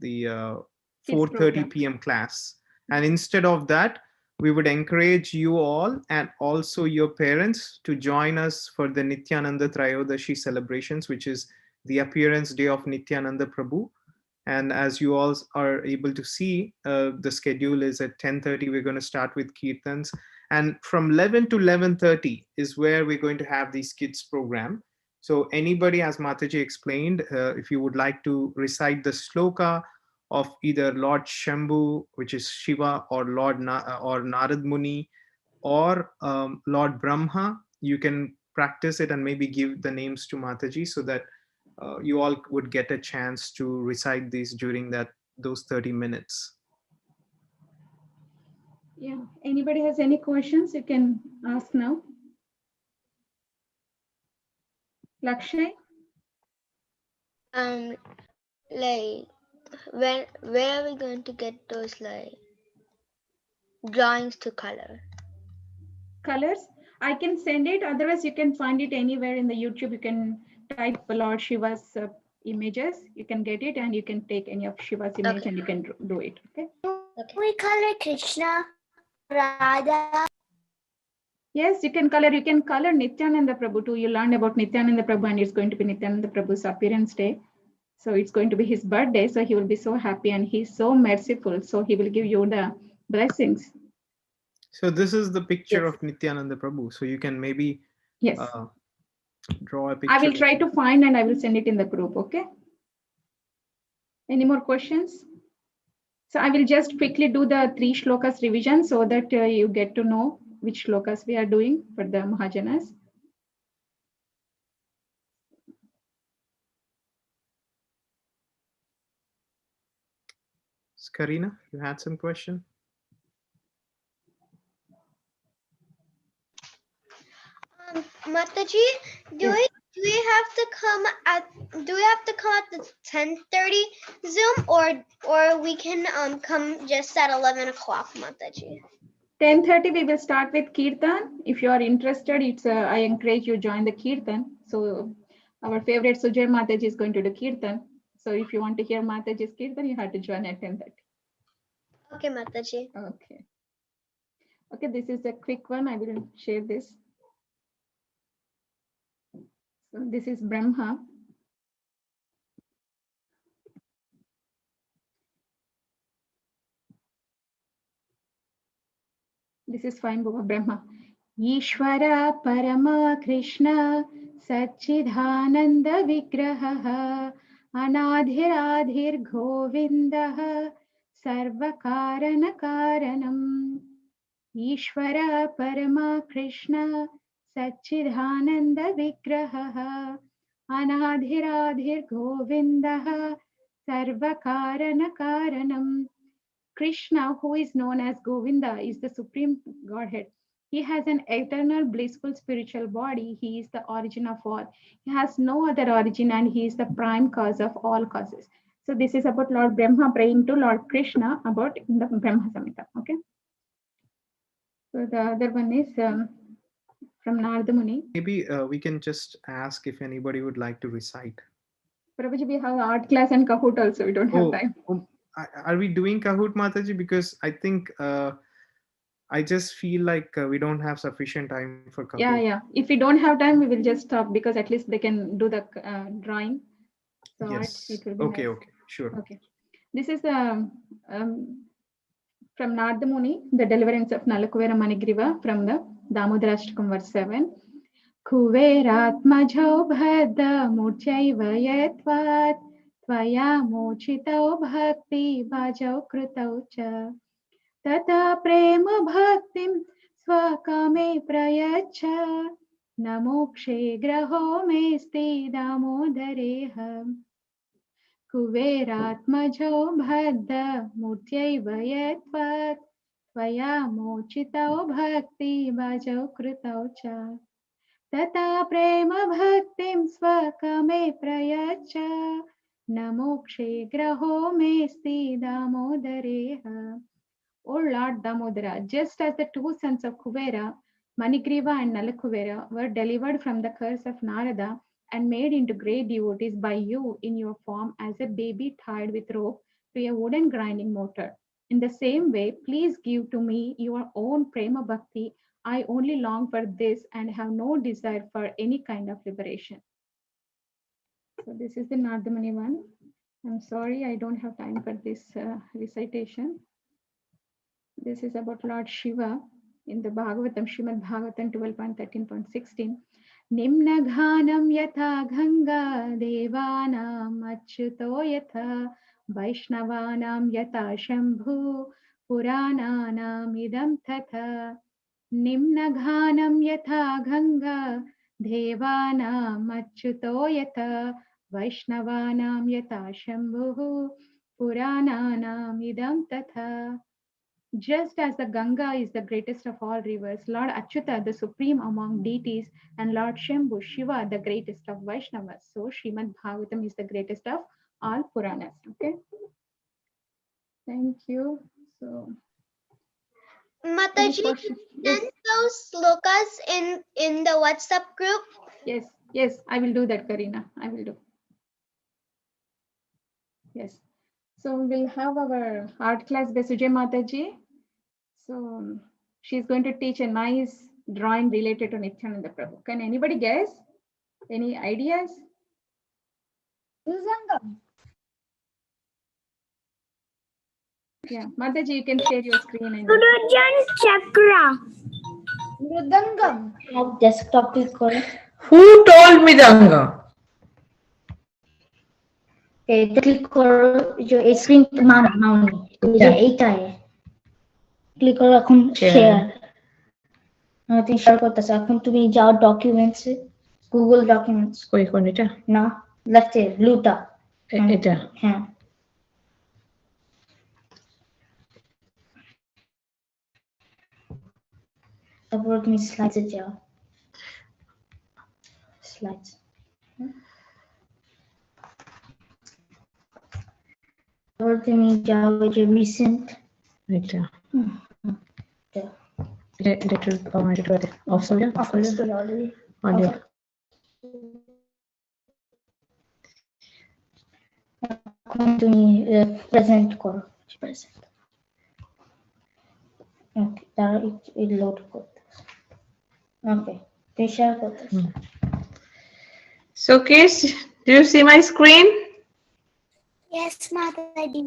Kids 4:30 program. p.m. class, and instead of that, we would encourage you all and also your parents to join us for the Nityananda Trayodashi celebrations, which is the appearance day of Nityananda Prabhu. And as you all are able to see, the schedule is at 10:30. We're going to start with Kirtans. And from 11 to 11:30 is where we're going to have these kids program. So anybody, as Mataji explained, if you would like to recite the sloka of either Lord Shambhu, which is Shiva, or or Narad Muni, or Lord Brahma, you can practice it and maybe give the names to Mataji so that you all would get a chance to recite these during those 30 minutes. Yeah. Anybody has any questions? You can ask now. Lakshay? Like, where are we going to get those like drawings to color? Colors? I can send it. Otherwise, you can find it anywhere in the YouTube. You can type Lord Shiva's images. You can get it and you can take any of Shiva's image and you can do it. Okay. we color Krishna, Radha. Yes, you can color. You can color Nityananda Prabhu too. You learned about Nityananda Prabhu and it's going to be Nityananda Prabhu's appearance day. So it's going to be his birthday. So he will be so happy and he's so merciful. So he will give you the blessings. So this is the picture Yes. of Nityananda Prabhu. So you can maybe Yes. draw a picture. I will try to find and I will send it in the group. Okay. Any more questions? So I will just quickly do the 3 shlokas revision so that you get to know which shlokas we are doing for the Mahajanas. Karina, you had some question? Mataji, do we have to come at the 10:30 Zoom or we can come just at 11 o'clock, Mataji? 10:30 we will start with Kirtan. If you are interested, it's I encourage you join the Kirtan. So our favorite Sujay Mataji is going to do Kirtan. So if you want to hear Mataji's Kirtan, you have to join at 10:30. Okay, Mataji. Okay. Okay, this is a quick one. I will share this. So this is Brahma. This is fine, Brahma. Ishvara Parama Krishna Satchidananda Vigraha Anadhiradhir Govindaha Sarvakarana Karanam. Ishvara Parama Krishna Satchidananda Vigraha Anadhiradhir Govindaha Sarvakarana Karanam. Krishna, who is known as Govinda, is the supreme Godhead. He has an eternal, blissful spiritual body. He is the origin of all. He has no other origin and he is the prime cause of all causes. So this is about Lord Brahma praying to Lord Krishna about in the Brahma Samhita. Okay. So the other one is from Narada Muni. Maybe we can just ask if anybody would like to recite. Prabhuji, we have art class and Kahoot also. We don't have time. Are we doing Kahoot, Mataji? Because I think I just feel like we don't have sufficient time for Kahoot. Yeah. If we don't have time, we will just stop because at least they can do the drawing. So Yes. it will be Okay, nice. okay, sure. Okay. This is from Narada Muni, the deliverance of Nalakuvera Manigriva from the Damodarashtakam verse 7. कुबेरात्मजो भद्रमूर्त्यैव यत्त्वात् त्वया मोचितौ भक्तिभाजौ कृतौ च तथा प्रेम भक्तिं स्वकामे प्रयच्छ न मोक्षे ग्रहो मेस्ति दामोदरेह कुबेरात्मजो भद्रमूर्त्यैव यत्त्वात् त्वया मोचितौ भक्तिभाजौ कृतौ च तथा प्रेम भक्तिं स्वकामे प्रयच्छ न मोक्षे ग्रहो मेस्ति दामोदरेह. O Lord Damodara, just as the two sons of Kuvera, Manigriva and Nalakuvera, were delivered from the curse of Narada and made into great devotees by you in your form as a baby tied with rope to a wooden grinding mortar. In the same way, please give to me your own prema bhakti. I only long for this and have no desire for any kind of liberation. So this is the Nardamani one. I'm sorry, I don't have time for this recitation. This is about Lord Shiva in the Bhagavatam, Srimad Bhagavatam 12.13.16. Nimna ghanam yatha ganga devanam achyuto yatha vaishnavanam yatha shambhu purananam idam tatha. Nimna ghanam yatha ganga devanam achyuto yatha vaishnavanam yatha shambhu purananam idam tatha. Just as the Ganga is the greatest of all rivers, Lord Achyuta, the supreme among deities, and Lord Shambhu, Shiva, the greatest of Vaishnavas. So Srimad Bhagavatam is the greatest of all Puranas. Okay. Thank you. So, Mataji, yes, send those slokas in the WhatsApp group. yes, I will do that, Karina. I will do. Yes. So we'll have our art class by Sujay Mataji. So she's going to teach a nice drawing related to Nityananda Prabhu. Can anybody guess? Any ideas? Yeah, Mataji, you can share your screen. And Chakra. Mridangam. Have desktop click करो. Who told me Danga? Click करो जो screen पे mount ये এইটা click করো এখন share তুমি share করতেছ এখন তুমি যাও ডকুমেন্টসে গুগল ডকুমেন্টস কই কোন এটা না লেফটে ব্লুটা এটা হ্যাঁ তারপর তুমি স্লাইডে যাও স্লাইডস তারপর তুমি যাও যে রিসেন্ট এটা এটা এটা অফ already audio এখন তুমি প্রেজেন্ট করো প্রেজেন্ট ওকে তার it load করতে ওকে তুমি শেয়ার করতে So kids, do you see my screen? Yes, Mataji.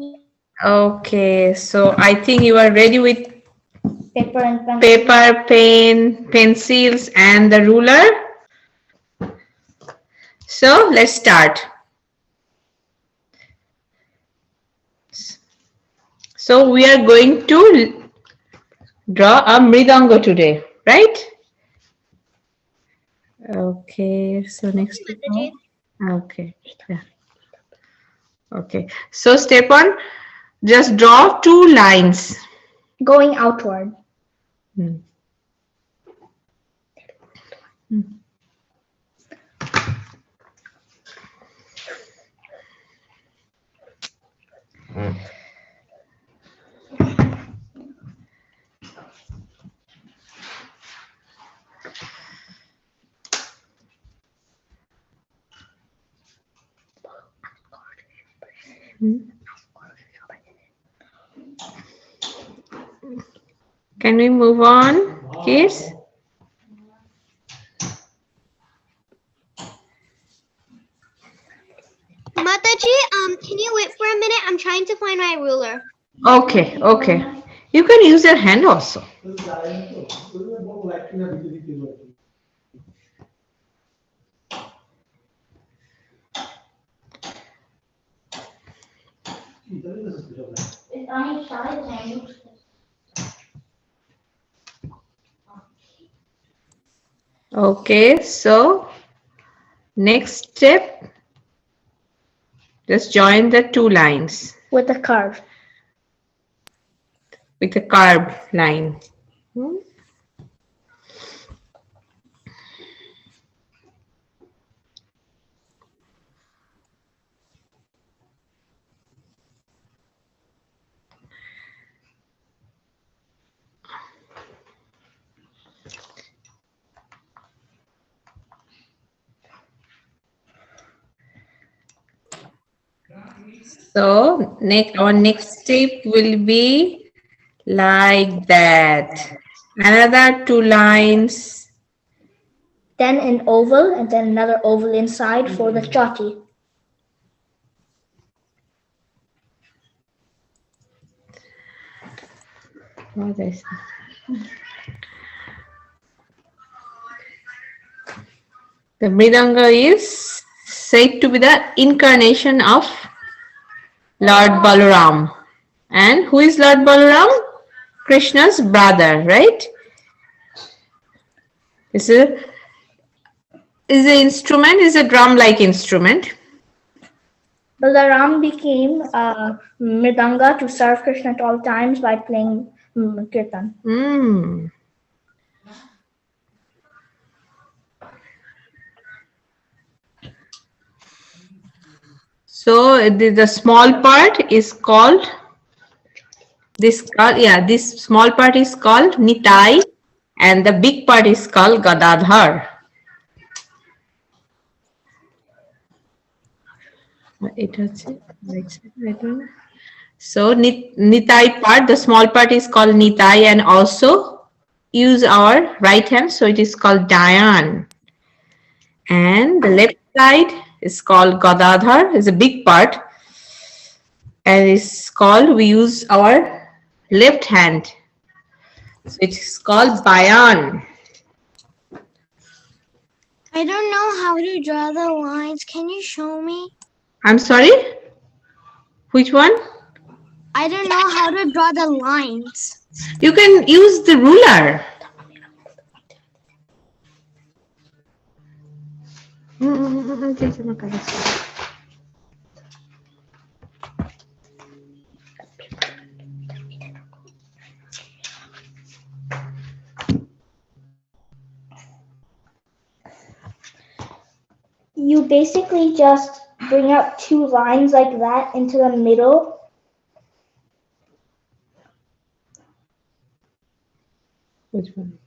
Okay, so I think you are ready with paper and pencil. paper, pen, pencils and the ruler. So let's start. So we are going to draw a mridanga today, right? Okay, so next. Okay. Yeah. Okay. So step one, just draw 2 lines. Going outward. Can we move on, kids? Mataji, can you wait for a minute? I'm trying to find my ruler. Okay, okay. You can use your hand also. Okay, so next step, just join the two lines With a curve. with a curved line. So our next step will be like that. Another two lines. Then an oval and then another oval inside for the chati. What is the Mridanga is said to be the incarnation of Lord Balaram. And who is Lord Balaram? Krishna's brother, right? Is a instrument, is a drum-like instrument. Balaram became Mridanga to serve Krishna at all times by playing kirtan. So the small part is called this small part is called Nitai, and the big part is called Gadadhar. So Nitai part, the small part is called Nitai, and also use our right hand, so it is called Dayan. And the left side is called Gadadhar, is a big part, and it's called, we use our left hand, so it's called Bayan. I don't know how to draw the lines. Can you show me? I'm sorry? Which one? I don't know how to draw the lines. You can use the ruler. You basically just bring up two lines like that into the middle. Which one?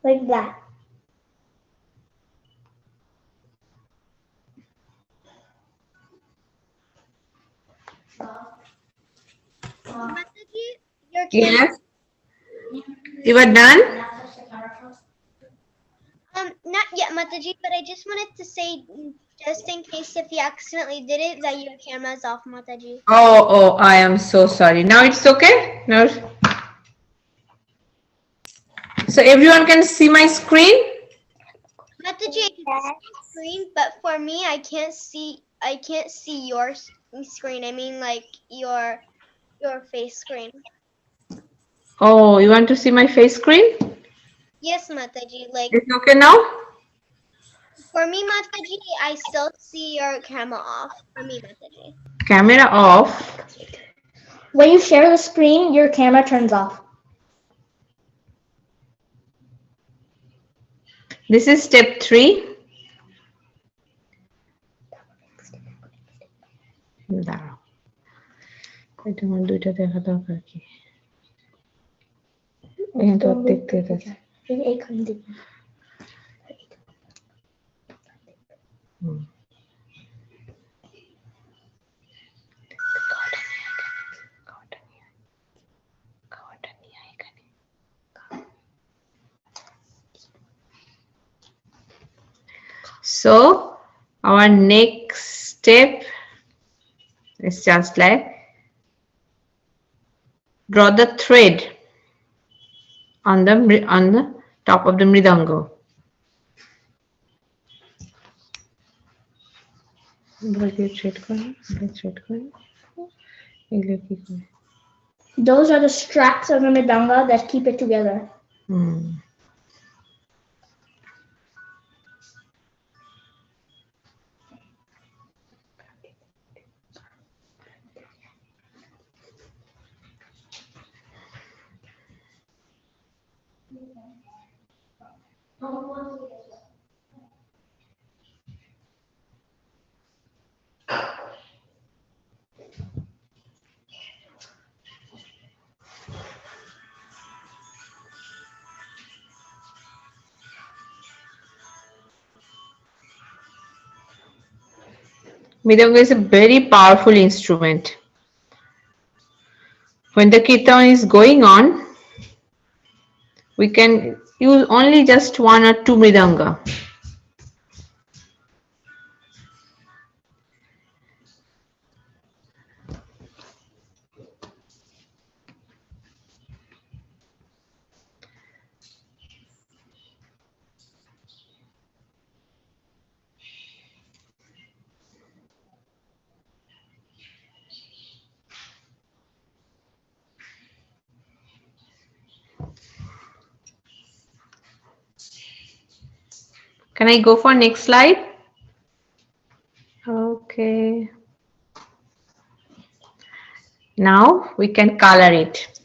Like that. Your Yes. You are done? Not yet, Mataji, but I just wanted to say, just in case if you accidentally did it, that your camera is off, Mataji. Oh, I am so sorry. Now it's okay? No. So everyone can see my screen? Mataji, I can see your screen, but for me, I can't see your screen. I mean, like your face screen. Oh, you want to see my face screen? Yes, Mataji. Like It's okay now? for me, Mataji, I still see your camera off. For me, Mataji. Camera off. When you share the screen, your camera turns off. This is step 3. দাঁড়াও, এটা আমার দুইটা দেখা দরকার কি? এখানে তো দেখতে আছে। So our next step is just like draw the thread on the top of the mridanga. Those are the straps of a midanga that keep it together. Mridanga is a very powerful instrument. When the kirtan is going on, we can use only just 1 or 2 mridanga. Can I go for next slide? Okay. Now we can color it.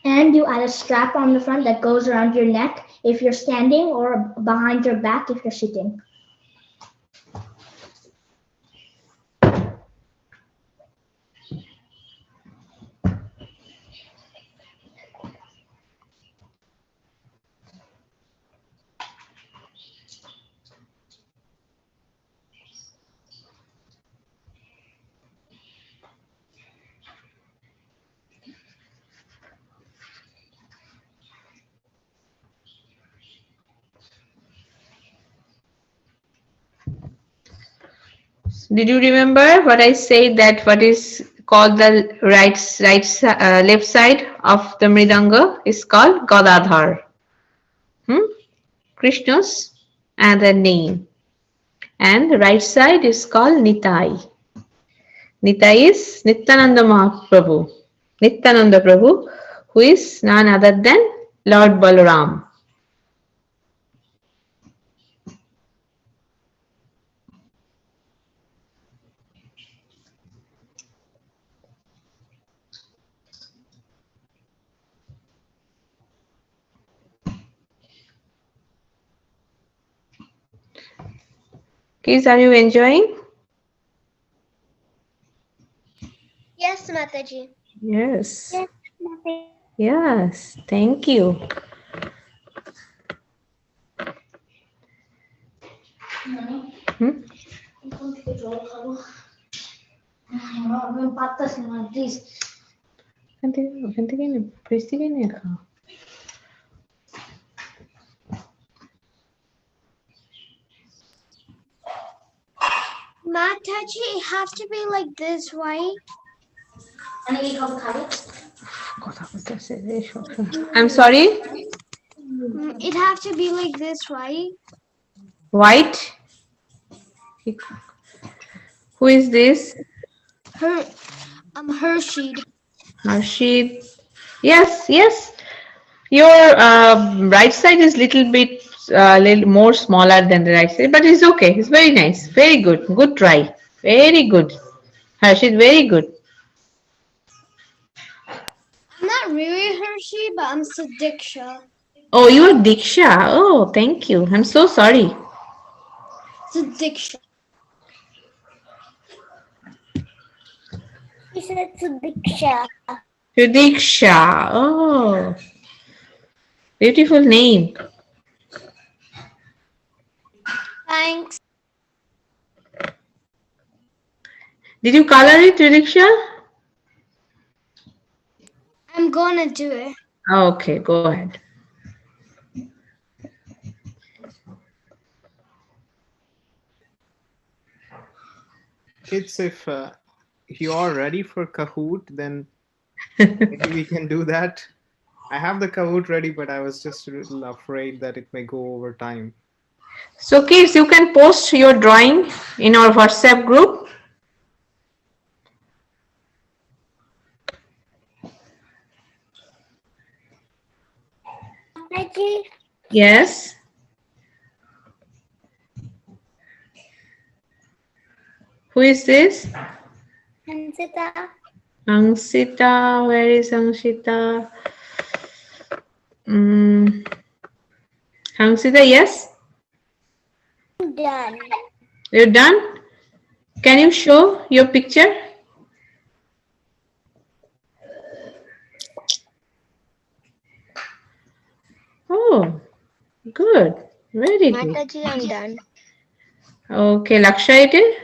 And you add a strap on the front that goes around your neck if you're standing, or behind your back if you're sitting. Did you remember what I said, that what is called the left side of the mridanga is called Gadadhar. Krishna's another name. And the right side is called Nitai. Nitai is Nityananda Mahaprabhu. Nityananda Prabhu, who is none other than Lord Balaram. Kids, are you enjoying? Yes, Mataji. Yes. Yes, Mataji. Yes, thank you. Mataji, it has to be like this, right? I'm sorry? It has to be like this, right? White? Who is this? Hershey. Harshit. Yes, yes. Your right side is little bit little more smaller than the right side, but it's okay. It's very nice. Very good. Good try. Very good. Harshit, very good. I'm not really Hershey, but I'm Sadiksha. Oh, you are Diksha. Oh, thank you. I'm so sorry. Sadiksha. He said Sadiksha. Diksha. Oh, beautiful name. Thanks. Did you color it, Diksha? I'm gonna do it. Okay, go ahead. Kids, if you are ready for Kahoot, then maybe we can do that. I have the Kahoot ready, but I was just a little afraid that it may go over time. So kids, you can post your drawing in our WhatsApp group. Yes. Who is this? Angsita. Where is Angsita? Angsita, yes? Done. You're done? Can you show your picture? Oh, good. Very good. Mataji, I'm done. Okay, Laksha, it is?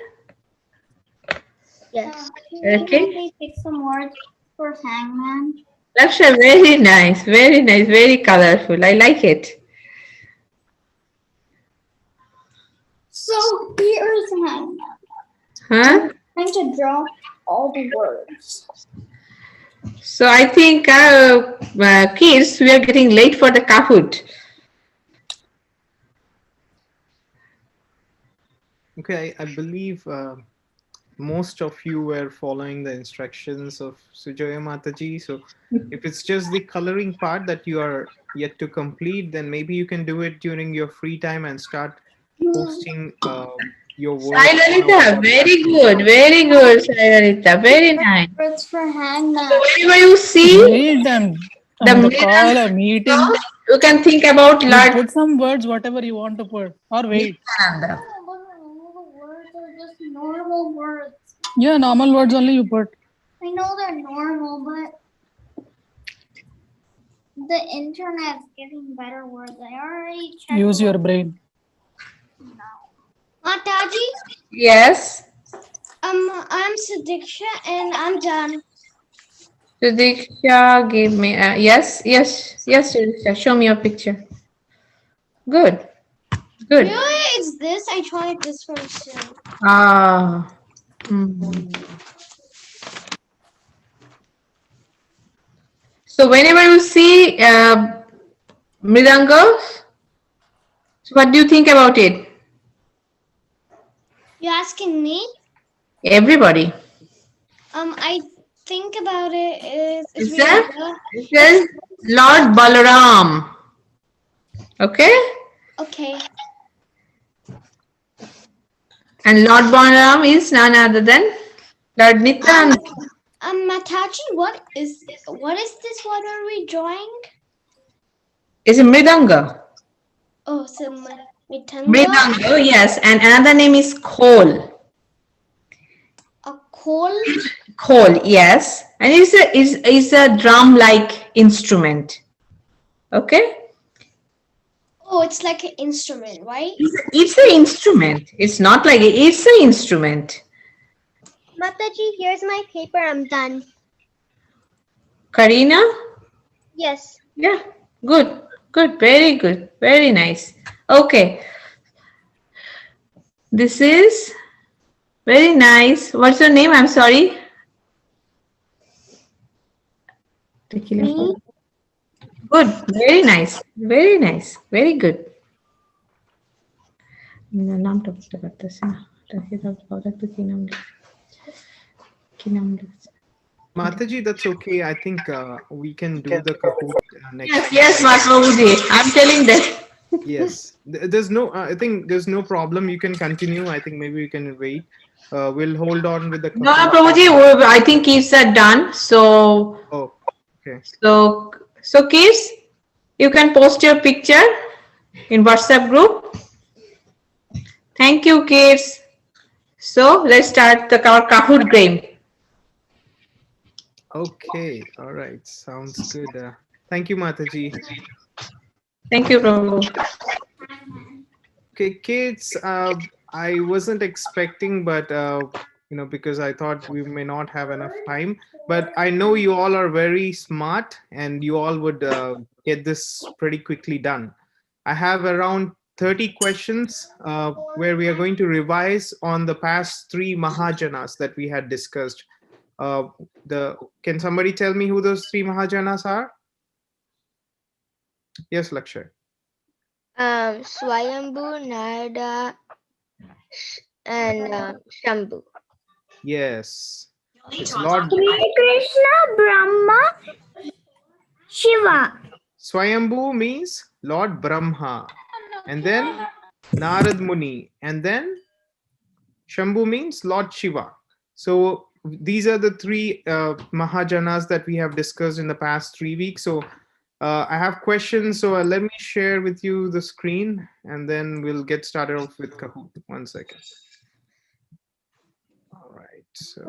Yes. Okay. Pick some words for hangman. Laksha, very nice, very colorful. I like it. So here's hangman. Huh? Trying to draw all the words. So I think kids, we are getting late for the Kahoot. Okay, I believe most of you were following the instructions of Sujoya Mataji. So if it's just the coloring part that you are yet to complete, then maybe you can do it during your free time and start posting your work. Sai Lalita, very good, Sai Lalita, very nice. Words for hangman. So whenever you see Wait, I'm the call a meeting. you can think about You Lord put some words, whatever you want to put, or wait. Nityananda. All the words are just normal words. Yeah, normal words only you put. I know they're normal, but the internet's getting better words. I already checked. Use your brain. Mataji, Yes, I'm Sadiksha and I'm done. Sudiksha, give me, yes, Sudiksha, show me your picture. Good. Really, it's this. I tried this one soon. Ah. Mhm. So whenever you see Mridangos, so what do you think about it? You asking me? Everybody. I think about it is. Is that? It says Lord Balaram. Okay? Okay. And Lord Balaram is none other than Lord Nityananda. Mataji, what is this? What are we drawing? Is it Mridanga? Oh, so Mitanga, Mridanga, yes. And another name is Khol. a coal. Khol, yes. And it's a drum-like instrument. Okay? Oh, it's like an instrument, right? It's an instrument. It's not like it's an instrument. Mataji, here's my paper. I'm done. Karina? Yes. Yeah, good. Very good. Very nice. Okay. This is very nice. What's your name? I'm sorry. Me? Good. Very nice. Very good. নামটা বুঝতে পারতেছি না কি নাম লিখছে Mataji, that's okay. I think we can do the Kahoot next. Yes, Prabhuji. I'm telling that. Yes, there's no. I think there's no problem. You can continue. I think maybe we can wait. We'll hold on with the. No, Kahoot. Prabhuji, I think kids are done. So, Oh, okay. so kids, you can post your picture in WhatsApp group. Thank you, kids. So let's start the Kahoot game. Okay. All right. Sounds good. Thank you, Mataji. Thank you, Prabhu. Okay, kids. I wasn't expecting, but because I thought we may not have enough time. But I know you all are very smart, and you all would get this pretty quickly done. I have around 30 questions where we are going to revise on the past 3 Mahajanas that we had discussed. Can somebody tell me who those 3 Mahajanas are? Yes, Lakshay. Swayambhu, Narada, and Shambhu. Yes. It's Lord Krishna, Brahma, Shiva. Swayambhu means Lord Brahma. And then Narad Muni. And then Shambhu means Lord Shiva. So these are the three Mahajanas that we have discussed in the past 3 weeks. So I have questions. So let me share with you the screen and then we'll get started off with Kahoot. 1 second. All right. So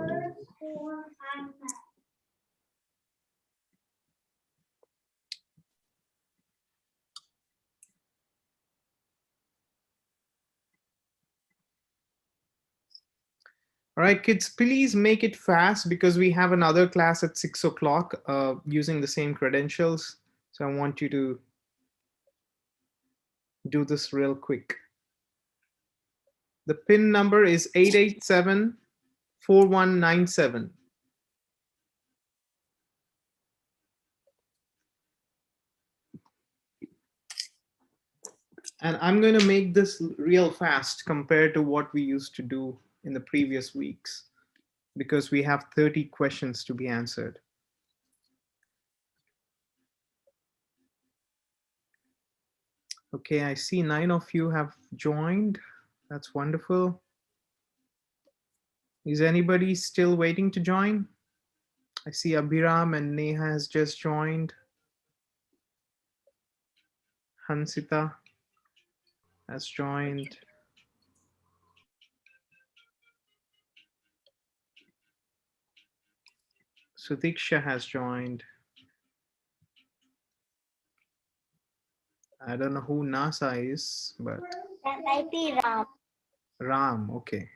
all right, kids, please make it fast because we have another class at 6 o'clock using the same credentials. So I want you to do this real quick. The PIN number is 887-4197. And I'm going to make this real fast compared to what we used to do in the previous weeks because we have 30 questions to be answered. Okay, I see 9 of you have joined. That's wonderful. Is anybody still waiting to join? I see Abhiram and Neha has just joined. Hansita has joined. Sutiksha has joined. I don't know who NASA is, but Ram, okay.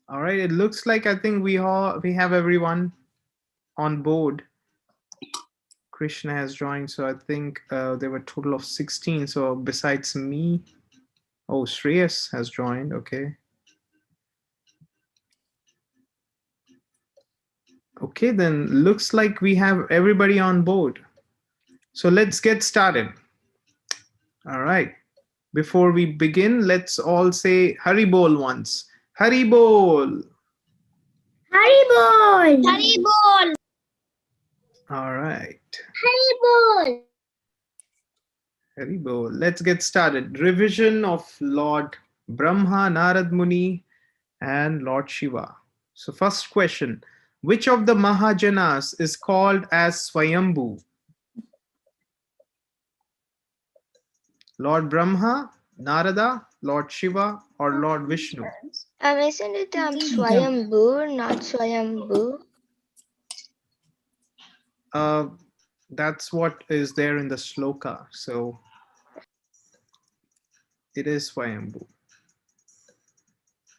All right, it looks like I think we have everyone on board. Krishna has joined, so I think there were a total of 16. So besides me, oh, Shreyas has joined, okay. Okay, then looks like we have everybody on board. So let's get started. All right. Before we begin, let's all say Hari Bol once. Hari Bol. Hari Bol. Hari Bol. All right. Hari Bol. Hari Bol. Let's get started. Revision of Lord Brahma, Narad Muni, and Lord Shiva. So first question, which of the Mahajanas is called as Swayambhu? Lord Brahma, Narada, Lord Shiva, or Lord Vishnu? Isn't it Swayambhu, not Swayambhu? That's what is there in the shloka. So it is Swayambhu.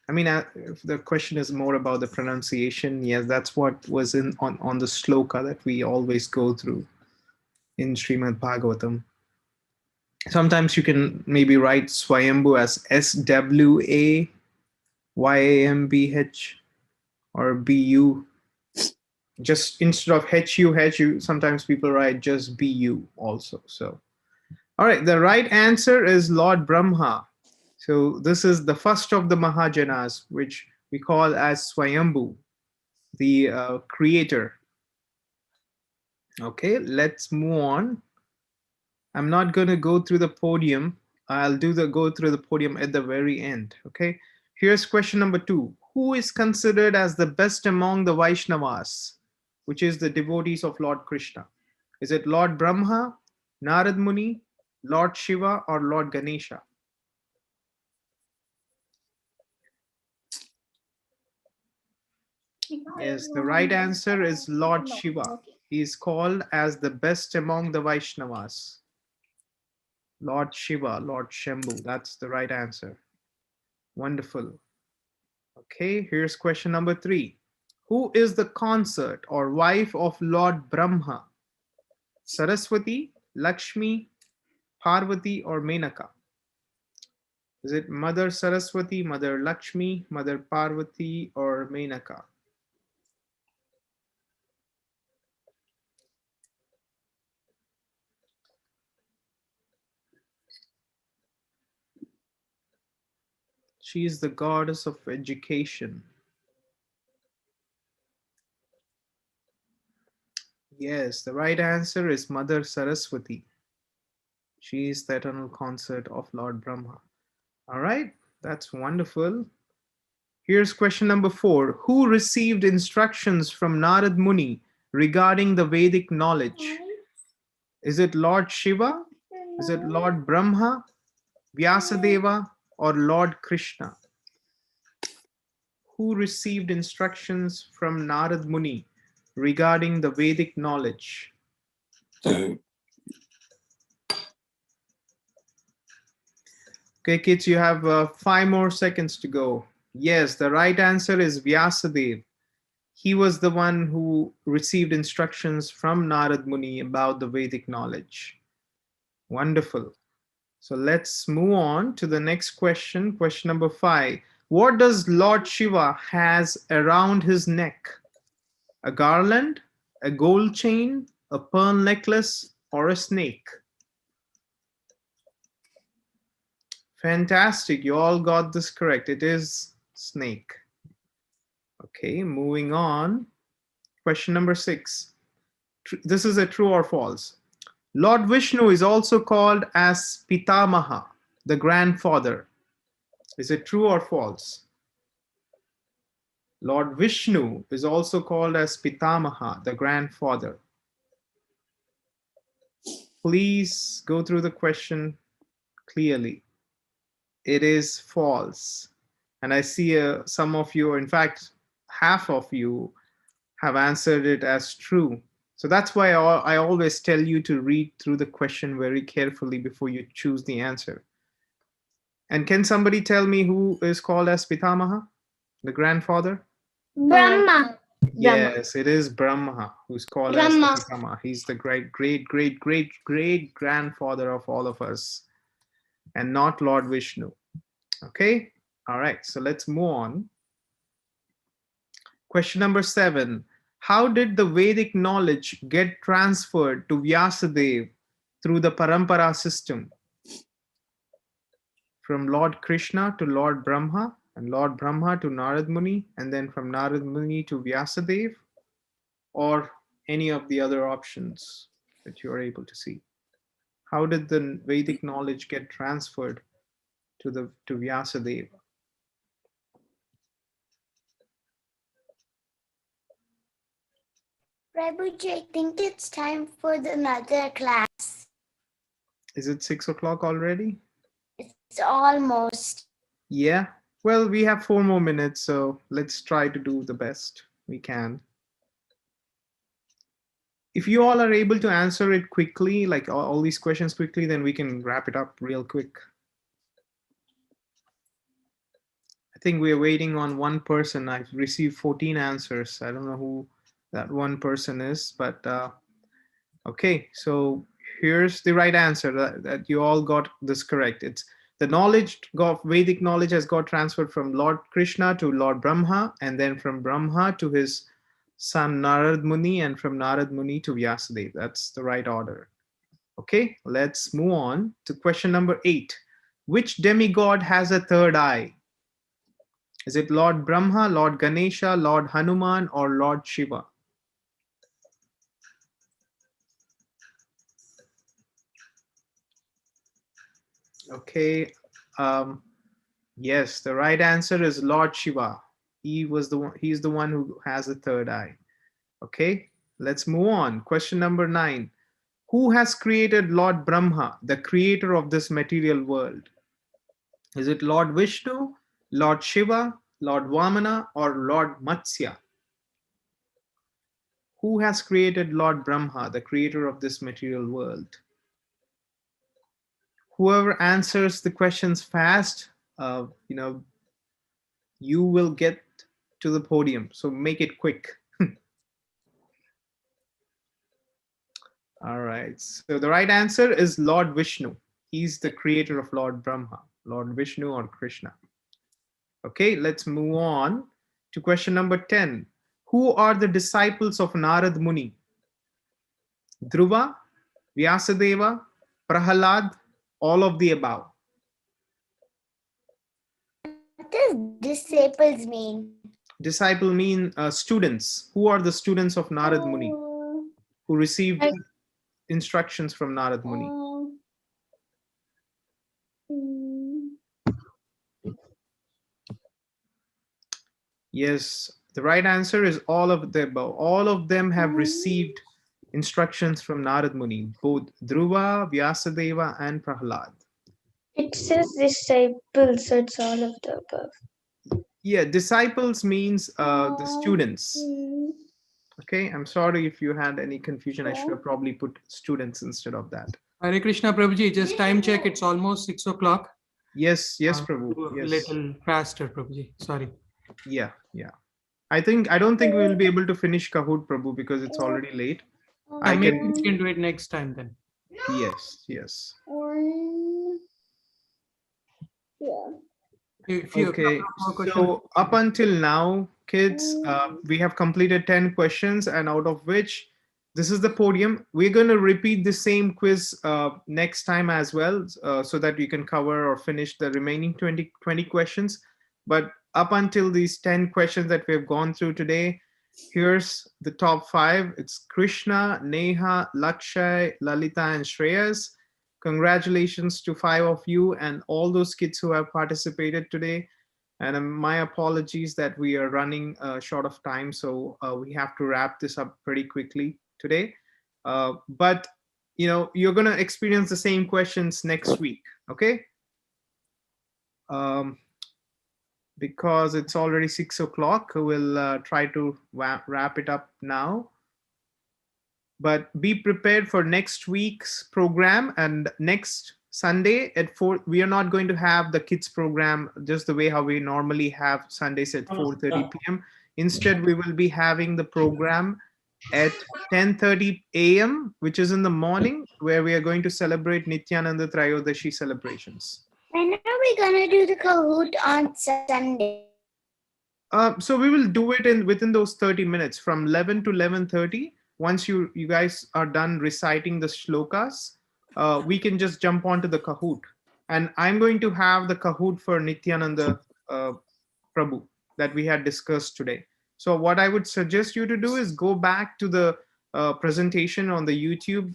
I mean, if the question is more about the pronunciation, yes, that's what was on the shloka that we always go through in Srimad Bhagavatam. Sometimes you can maybe write Swayambhu as SWAYAMBH or BU. Just instead of HU, sometimes people write just BU also. So, all right, the right answer is Lord Brahma. So this is the first of the Mahajanas, which we call as Swayambhu, the creator. Okay, let's move on. I'm not going to go through the podium. I'll go through the podium at the very end. Okay, here's question number 2. Who is considered as the best among the Vaishnavas, which is the devotees of Lord Krishna? Is it Lord Brahma, Narad Muni, Lord Shiva, or Lord Ganesha? Yes, the right answer is Lord Shiva. He is called as the best among the Vaishnavas. Lord Shiva, Lord Shambhu, that's the right answer. Wonderful. Okay, here's question number 3. Who is the consort or wife of Lord Brahma? Saraswati, Lakshmi, Parvati, or Menaka? Is it Mother Saraswati, Mother Lakshmi, Mother Parvati, or Menaka? She is the goddess of education. Yes, the right answer is Mother Saraswati. She is the eternal consort of Lord Brahma. All right, that's wonderful. Here's question number 4. Who received instructions from Narad Muni regarding the Vedic knowledge? Is it Lord Shiva? Is it Lord Brahma, Vyasadeva, or Lord Krishna? Who received instructions from Narad Muni regarding the Vedic knowledge? Okay, kids, you have 5 more seconds to go. Yes, the right answer is Vyasadeva. He was the one who received instructions from Narad Muni about the Vedic knowledge. Wonderful. So let's move on to the next question. Question number 5. What does Lord Shiva has around his neck? A garland, a gold chain, a pearl necklace, or a snake? Fantastic. You all got this correct. It is snake. Okay, moving on. Question number 6. This is a true or false. Lord Vishnu is also called as Pitamaha, the grandfather. Is it true or false? Lord Vishnu is also called as Pitamaha, the grandfather. Please go through the question clearly. It is false. And I see some of you, in fact, half of you have answered it as true. So that's why I always tell you to read through the question very carefully before you choose the answer. And can somebody tell me who is called as Pitamaha, the grandfather? Brahma. Yes, it is Brahma who's called as the Pitamaha. He's the great grandfather of all of us, and not Lord Vishnu. Okay, all right, so let's move on. Question number 7. How did the Vedic knowledge get transferred to Vyasadeva through the Parampara system? From Lord Krishna to Lord Brahma, and Lord Brahma to Narad Muni, and then from Narad Muni to Vyasadeva, or any of the other options that you are able to see? How did the Vedic knowledge get transferred to Vyasadeva? Prabhuji, I think it's time for another class. Is it 6 o'clock already? It's almost. Yeah, well, we have 4 more minutes, so let's try to do the best we can. If you all are able to answer it quickly, like all these questions quickly, then we can wrap it up real quick. I think we are waiting on one person. I've received 14 answers. I don't know who that one person is, but okay, so here's the right answer that you all got this correct. It's the knowledge of Vedic knowledge has got transferred from Lord Krishna to Lord Brahma, and then from Brahma to his son Narad Muni, and from Narad Muni to Vyasadeva. That's the right order. Okay, let's move on to question number 8. Which demigod has a third eye? Is it Lord Brahma, Lord Ganesha, Lord Hanuman, or Lord Shiva? Okay, yes, the right answer is Lord Shiva. He's the one who has a third eye. Okay, let's move on. Question number 9. Who has created Lord Brahma, the creator of this material world? Is it Lord Vishnu, Lord Shiva, Lord Vamana, or Lord Matsya? Who has created Lord Brahma, the creator of this material world? Whoever answers the questions fast, you will get to the podium. So make it quick. All right. So the right answer is Lord Vishnu. He's the creator of Lord Brahma, Lord Vishnu or Krishna. Okay, let's move on to question number 10. Who are the disciples of Narad Muni? Dhruva, Vyasadeva, Prahalad, all of the above. does disciples mean? Disciple mean students. Who are the students of Narad Muni who received instructions from Narad Muni? Yes, the right answer is all of the above. All of them have received instructions from Narad Muni, both Dhruva, Vyasadeva, and Prahlad. It says disciples, so it's all of the above. Yeah, disciples means the students. Okay, I'm sorry if you had any confusion. I should have probably put students instead of that. Hare Krishna, Prabhuji. Just time check. It's almost 6 o'clock. Yes, yes, Prabhu. Do a Yes. little faster, Prabhuji. Sorry. Yeah, yeah. I don't think we will be able to finish Kahoot, Prabhu, because it's already late. I Maybe can. we can do it next time then. Yes, yes. If you Okay, more questions, so up until now, kids, we have completed 10 questions, and out of which this is the podium. We're going to repeat the same quiz next time as well, so that we can cover or finish the remaining 20 questions. But up until these 10 questions that we've gone through today, here's the top 5. It's Krishna, Neha, Lakshay, Lalita, and Shreyas. Congratulations to 5 of you and all those kids who have participated today. And my apologies that we are running short of time, so we have to wrap this up pretty quickly today. But you're gonna experience the same questions next week, okay? Because it's already 6 o'clock, we'll try to wrap it up now. But be prepared for next week's program, and next Sunday at 4 we are not going to have the kids program just the way how we normally have Sundays at 4:30 p.m. Instead, we will be having the program at 10:30 a.m., which is in the morning, where we are going to celebrate Nityananda Trayodashi celebrations. When are we gonna do the Kahoot on Sunday? So we will do it within those 30 minutes from 11 to 11:30. Once you guys are done reciting the shlokas, we can just jump onto the Kahoot. And I'm going to have the Kahoot for Nityananda Prabhu that we had discussed today. So what I would suggest you to do is go back to the presentation on the YouTube,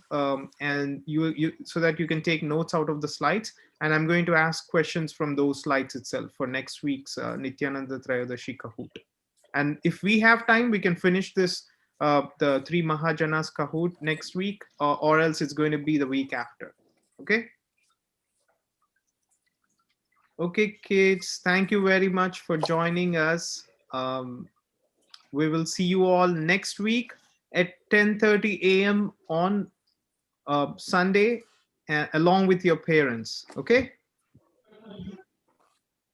and you so that you can take notes out of the slides. And I'm going to ask questions from those slides itself for next week's Nityananda Trayodashi Kahoot. And if we have time, we can finish this the 3 Mahajanas Kahoot next week, or else it's going to be the week after. Okay. Okay, kids, thank you very much for joining us. We will see you all next week at 10:30 a.m. on Sunday, along with your parents. Okay.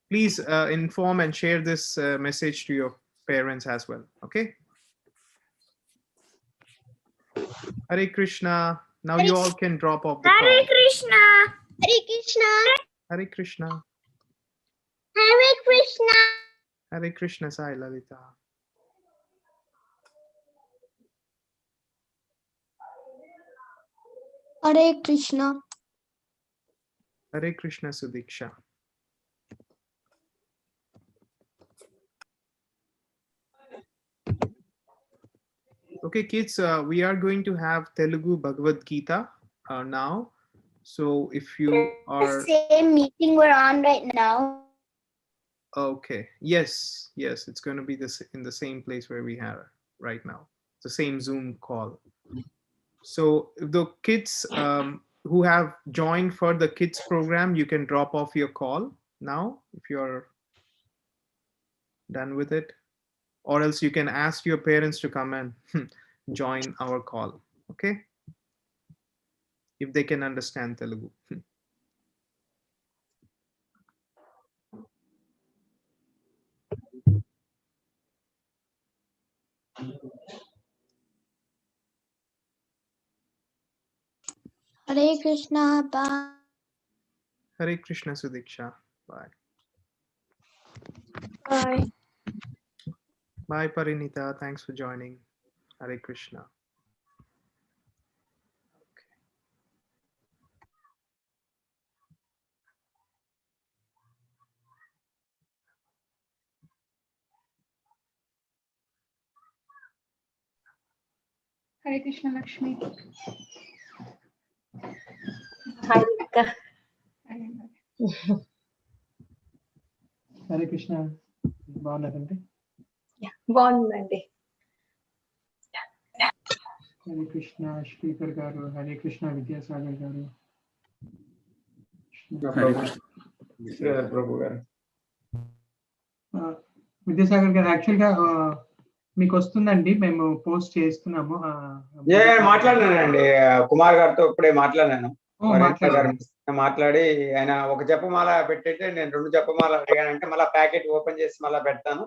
Please inform and share this message to your parents as well. Okay. Hare Krishna. Now you all can drop off the call. Hare Krishna. Hare Krishna. Hare Krishna. Hare Krishna. Hare Krishna, Sai Lalita. Hare Krishna. Hare Krishna, Sudiksha. Okay, kids, we are going to have Telugu Bhagavad Gita now. So if you are... The same meeting we're on right now. Okay. Yes, it's going to be in the same place where we are right now. The same Zoom call. So the kids who have joined for the kids program, you can drop off your call now if you're done with it, or else you can ask your parents to come and join our call. Okay. If they can understand Telugu. Hare Krishna. Bye. Hare Krishna, Sudiksha. Bye. Bye. Bye, Parinita. Thanks for joining. Hare Krishna. Hare Krishna Lakshmi. Hi, Rika. Hare Krishna బాగున్నారండి. బాగుందండి. హరే కృష్ణ శ్రీకర్ గారు, హరే కృష్ణ విద్యాసాగర్ గారు, ప్రభు గారు. విద్యాసాగర్ గారు యాక్చువల్గా మీకు వస్తుందండి, మేము పోస్ట్ చేస్తున్నాము. మాట్లాడినానండి కుమార్ గారితో ఇప్పుడే మాట్లాడాను. మాట్లాడారు. మాట్లాడి ఆయన ఒక జపమాల పెట్టితే నేను 2 జపమాల అడిగానంటే మళ్ళీ ప్యాకెట్ ఓపెన్ చేసి మళ్ళీ పెడతాను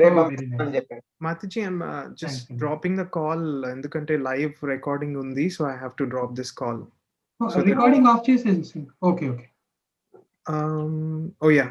రేపు అని చెప్పారు. Mataji, I'm just dropping the call ఎందుకంటే లైవ్ రికార్డింగ్ ఉంది, so I have to drop this call. Recording off చేసేసి. Okay okay. Oh yeah,